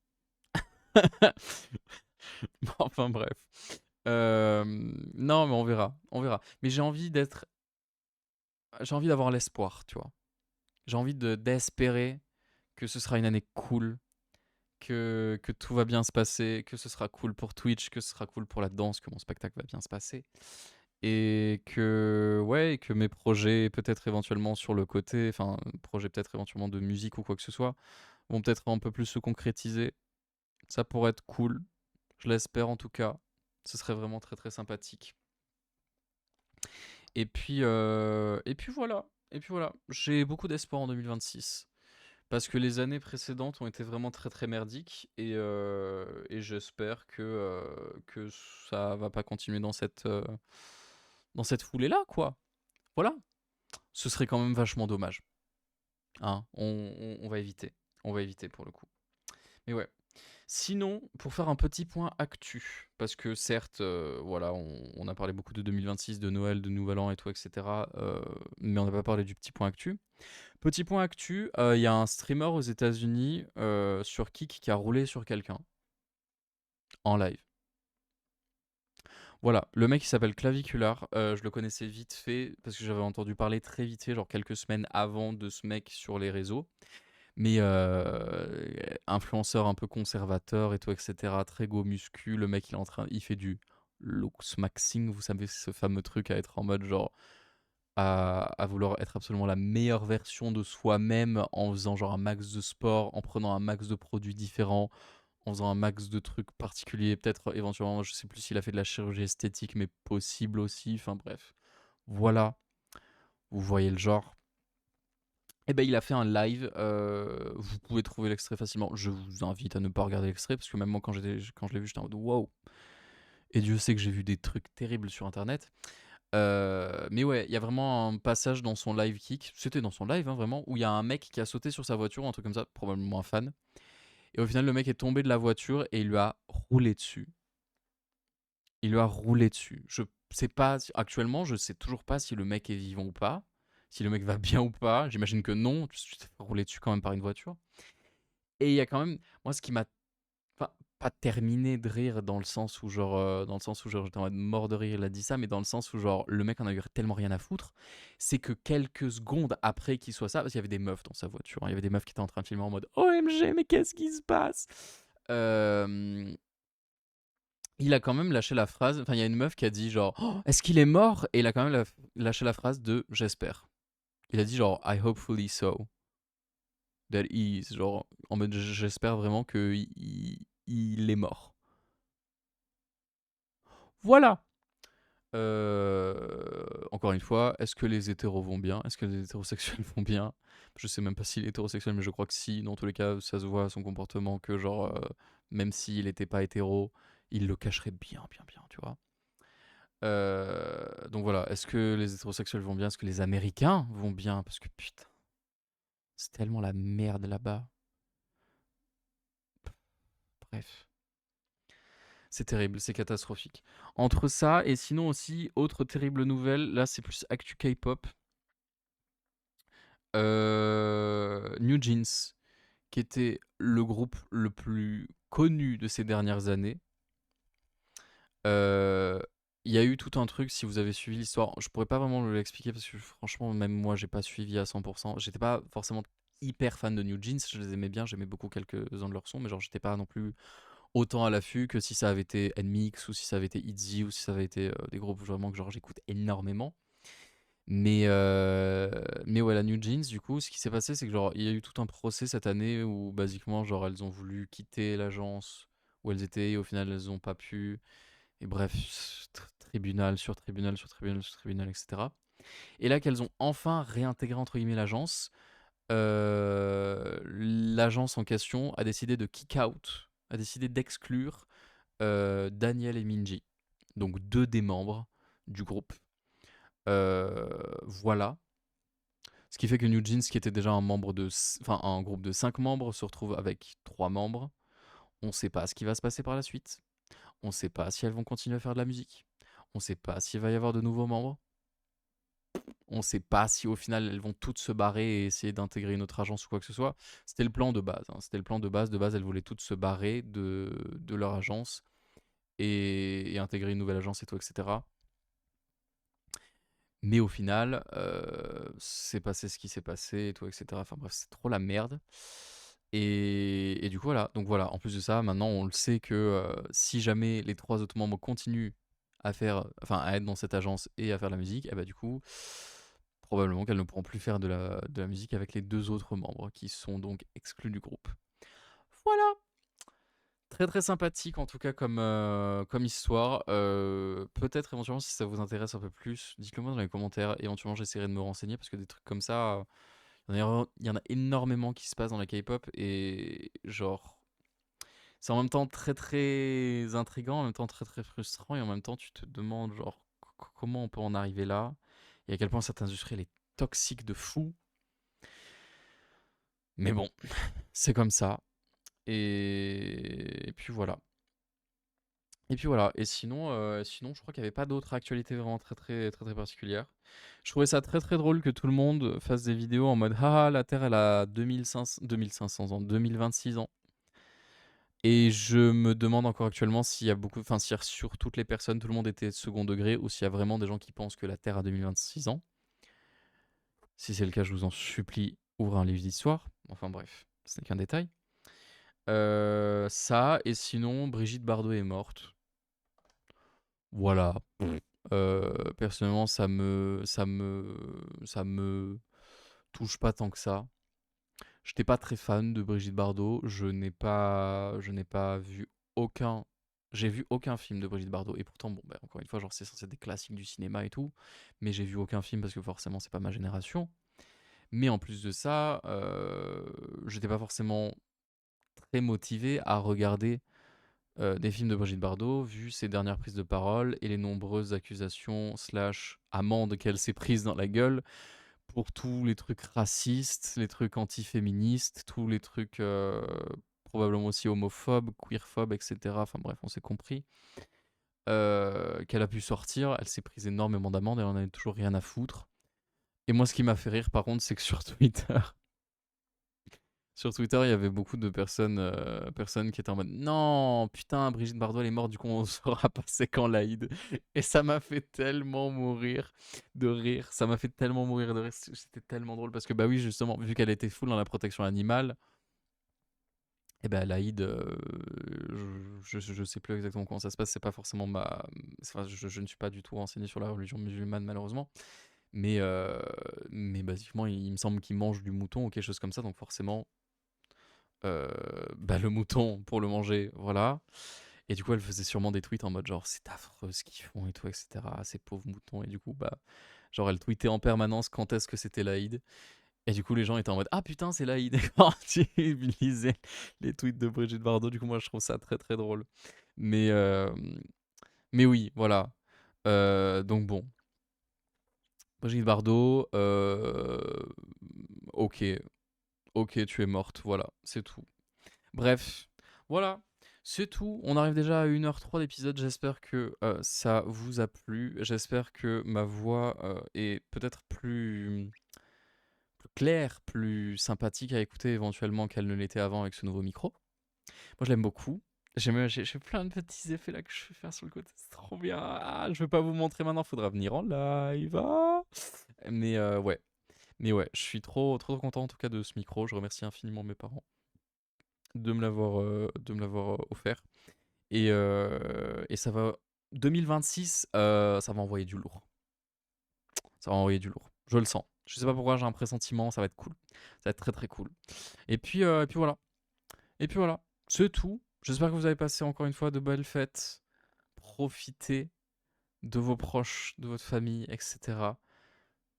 S1: Enfin bref. Non mais on verra. On verra. Mais j'ai envie d'avoir l'espoir, tu vois. J'ai envie d'espérer que ce sera une année cool, que tout va bien se passer, que ce sera cool pour Twitch, que ce sera cool pour la danse, que mon spectacle va bien se passer. Et que, ouais, que mes projets, peut-être éventuellement sur le côté, enfin, projets peut-être éventuellement de musique ou quoi que ce soit, vont peut-être un peu plus se concrétiser. Ça pourrait être cool, je l'espère en tout cas. Ce serait vraiment très très sympathique. Et puis voilà. Et puis voilà. J'ai beaucoup d'espoir en 2026. Parce que les années précédentes ont été vraiment très très merdiques et j'espère que ça va pas continuer dans cette foulée-là, quoi. Voilà. Ce serait quand même vachement dommage. Hein, on va éviter. On va éviter pour le coup. Mais ouais. Sinon, pour faire un petit point actu, parce que certes, voilà, on a parlé beaucoup de 2026, de Noël, de Nouvel An et tout, etc. Mais on n'a pas parlé du petit point actu. Petit point actu, il y a un streamer aux États-Unis sur Kick qui a roulé sur quelqu'un en live. Voilà, le mec il s'appelle Clavicular. Je le connaissais vite fait parce que j'avais entendu parler très vite fait, genre quelques semaines avant de ce mec sur les réseaux. Mais influenceur un peu conservateur et tout, etc. Très go muscu. Le mec il fait du looks maxing, vous savez, ce fameux truc à être en mode genre à vouloir être absolument la meilleure version de soi-même en faisant genre un max de sport, en prenant un max de produits différents, en faisant un max de trucs particuliers, peut-être éventuellement, je sais plus s'il a fait de la chirurgie esthétique, mais possible aussi, enfin bref. Voilà, vous voyez le genre. Et ben il a fait un live, vous pouvez trouver l'extrait facilement. Je vous invite à ne pas regarder l'extrait, parce que même moi quand je l'ai vu, j'étais en mode wow. Et Dieu sait que j'ai vu des trucs terribles sur internet. Mais ouais, il y a vraiment un passage dans son live kick, c'était dans son live hein, vraiment, où il y a un mec qui a sauté sur sa voiture, un truc comme ça, probablement un fan. Et au final, le mec est tombé de la voiture et il lui a roulé dessus. Il lui a roulé dessus. Je sais pas, actuellement, je sais toujours pas si le mec est vivant ou pas, si le mec va bien ou pas. J'imagine que non, tu t'es fait rouler dessus quand même par une voiture. Et il y a quand même, moi, ce qui m'a pas terminé de rire dans le sens où genre j'étais en mode mort de rire, il a dit ça, mais dans le sens où genre le mec en a eu tellement rien à foutre, c'est que quelques secondes après qu'il soit ça, parce qu'il y avait des meufs dans sa voiture, hein, il y avait des meufs qui étaient en train de filmer en mode OMG, mais qu'est-ce qui se passe? Euh, il a quand même lâché la phrase, enfin il y a une meuf qui a dit genre oh, est-ce qu'il est mort? Et il a quand même lâché la phrase de j'espère. Il a dit genre I hopefully so. That he is, genre en mode j'espère vraiment que il est mort. Voilà. Encore une fois, est-ce que les hétéros vont bien? Est-ce que les hétérosexuels vont bien? Je sais même pas s'il est hétérosexuel, mais je crois que si. Dans tous les cas, ça se voit à son comportement que, genre, même s'il n'était pas hétéro, il le cacherait bien, bien, bien, tu vois. Donc voilà, est-ce que les hétérosexuels vont bien? Est-ce que les Américains vont bien? Parce que putain, c'est tellement la merde là-bas. Bref, c'est terrible, c'est catastrophique. Entre ça et sinon aussi, autre terrible nouvelle, là c'est plus actu K-pop. New Jeans, qui était le groupe le plus connu de ces dernières années. Euh, Il y a eu tout un truc, si vous avez suivi l'histoire, je pourrais pas vraiment l'expliquer parce que franchement, même moi, j'ai pas suivi à 100%. J'étais pas forcément hyper fan de New Jeans, je les aimais bien, j'aimais beaucoup quelques-uns de leurs sons, mais genre, j'étais pas non plus autant à l'affût que si ça avait été NMIX ou si ça avait été ITZY ou si ça avait été des groupes vraiment que genre j'écoute énormément. Mais ouais, la New Jeans, du coup, ce qui s'est passé, c'est que genre il y a eu tout un procès cette année où basiquement genre elles ont voulu quitter l'agence où elles étaient et au final elles ont pas pu. Et bref, tribunal sur tribunal sur tribunal sur tribunal, etc. Et là qu'elles ont enfin réintégré entre guillemets l'agence, l'agence en question a décidé de kick out, a décidé d'exclure Daniel et Minji, donc deux des membres du groupe. Voilà. Ce qui fait que New Jeans, qui était déjà un groupe de 5 membres, se retrouve avec 3 membres. On ne sait pas ce qui va se passer par la suite. On ne sait pas si elles vont continuer à faire de la musique. On ne sait pas s'il va y avoir de nouveaux membres. On ne sait pas si au final elles vont toutes se barrer et essayer d'intégrer une autre agence ou quoi que ce soit. C'était le plan de base. C'était le plan de base. De base, elles voulaient toutes se barrer de leur agence et intégrer une nouvelle agence et tout, etc. Mais au final, c'est passé ce qui s'est passé et tout, etc. Enfin bref, c'est trop la merde. Et du coup, voilà. Donc voilà, en plus de ça, maintenant, on le sait que si jamais les 3 autres membres continuent à faire, enfin, à être dans cette agence et à faire de la musique, et bah du coup, probablement qu'elles ne pourront plus faire de la musique avec les 2 autres membres qui sont donc exclus du groupe. Voilà. Très très sympathique en tout cas comme histoire. Peut-être éventuellement si ça vous intéresse un peu plus, dites-le moi dans les commentaires. Éventuellement j'essaierai de me renseigner parce que des trucs comme ça, il y en a énormément qui se passent dans la K-pop et genre c'est en même temps très très intriguant, en même temps très très frustrant et en même temps tu te demandes genre comment on peut en arriver là et à quel point cette industrie elle est toxique de fou. Mais bon, c'est comme ça. Et puis voilà. Et puis voilà, et sinon je crois qu'il n'y avait pas d'autres actualités vraiment très très très très particulières. Je trouvais ça très très drôle que tout le monde fasse des vidéos en mode haha la Terre elle a 2500 ans, 2026 ans. Et je me demande encore actuellement s'il y a beaucoup, enfin si sur toutes les personnes tout le monde était second degré ou s'il y a vraiment des gens qui pensent que la Terre a 2026 ans. Si c'est le cas, je vous en supplie, ouvrez un livre d'histoire. Enfin bref, ce n'est qu'un détail. Ça, et sinon Brigitte Bardot est morte. Voilà. Personnellement, ça me touche pas tant que ça. J'étais pas très fan de Brigitte Bardot. Je n'ai pas vu aucun. J'ai vu aucun film de Brigitte Bardot. Et pourtant, bon, bah, encore une fois, genre, c'est censé être des classiques du cinéma et tout. Mais j'ai vu aucun film parce que forcément, c'est pas ma génération. Mais en plus de ça, j'étais pas forcément très motivé à regarder des films de Brigitte Bardot, vu ses dernières prises de parole et les nombreuses accusations slash amendes qu'elle s'est prises dans la gueule pour tous les trucs racistes, les trucs antiféministes, tous les trucs probablement aussi homophobes, queerphobes, etc. Enfin bref, on s'est compris. Qu'elle a pu sortir, elle s'est prise énormément d'amendes, elle en avait toujours rien à foutre. Et moi, ce qui m'a fait rire, par contre, c'est que sur Twitter, sur Twitter, il y avait beaucoup de personnes qui étaient en mode non, putain, Brigitte Bardot elle est morte, du coup on saura pas c'est quand l'Aïd. Et ça m'a fait tellement mourir de rire. Ça m'a fait tellement mourir de rire. C'était tellement drôle parce que, bah oui, justement, vu qu'elle était full dans la protection animale, et ben l'Aïd, je sais plus exactement comment ça se passe. C'est pas forcément ma. Enfin, je ne suis pas du tout renseigné sur la religion musulmane, malheureusement. Mais basiquement, il me semble qu'il mange du mouton ou quelque chose comme ça, donc forcément bah, le mouton pour le manger, voilà. Et du coup, elle faisait sûrement des tweets en mode genre c'est affreux ce qu'ils font et tout, etc. Ces pauvres moutons. Et du coup, bah, genre elle tweetait en permanence quand est-ce que c'était l'Aïd. Et du coup, les gens étaient en mode ah putain, c'est l'Aïd. Quand tu lisais les tweets de Brigitte Bardot, du coup, moi je trouve ça très très drôle. Mais, euh, mais oui, voilà. Donc bon, Brigitte Bardot, ok, ok, tu es morte, voilà, c'est tout. Bref, voilà, c'est tout. On arrive déjà à 1h03 d'épisode. J'espère que ça vous a plu. J'espère que ma voix est peut-être plus claire, plus sympathique à écouter éventuellement qu'elle ne l'était avant avec ce nouveau micro. Moi, je l'aime beaucoup. J'ai plein de petits effets là que je vais faire sur le côté. C'est trop bien. Ah, je vais pas vous montrer maintenant. Faudra venir en live. Ah. Ouais. Mais ouais, je suis trop, trop content en tout cas de ce micro. Je remercie infiniment mes parents de me l'avoir offert. Et ça va 2026, ça va envoyer du lourd. Ça va envoyer du lourd. Je le sens. Je sais pas pourquoi, j'ai un pressentiment, ça va être cool. Ça va être très très cool. Et puis voilà. Et puis voilà. C'est tout. J'espère que vous avez passé encore une fois de belles fêtes. Profitez de vos proches, de votre famille, etc.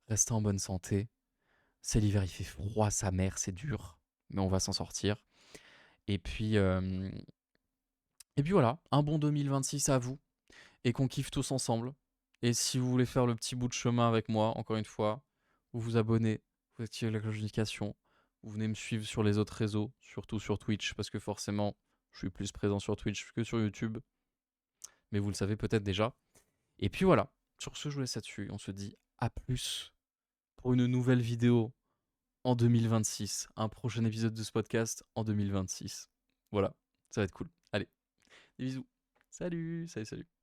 S1: Restez en bonne santé. C'est l'hiver, il fait froid, sa mère, c'est dur. Mais on va s'en sortir. Et puis, euh, et puis voilà, un bon 2026 à vous. Et qu'on kiffe tous ensemble. Et si vous voulez faire le petit bout de chemin avec moi, encore une fois, vous vous abonnez, vous activez la cloche de notification, vous venez me suivre sur les autres réseaux, surtout sur Twitch, parce que forcément, je suis plus présent sur Twitch que sur YouTube, mais vous le savez peut-être déjà. Et puis voilà, sur ce, je vous laisse là-dessus. On se dit à plus pour une nouvelle vidéo en 2026, un prochain épisode de ce podcast en 2026. Voilà, ça va être cool. Allez, des bisous. Salut, salut, salut.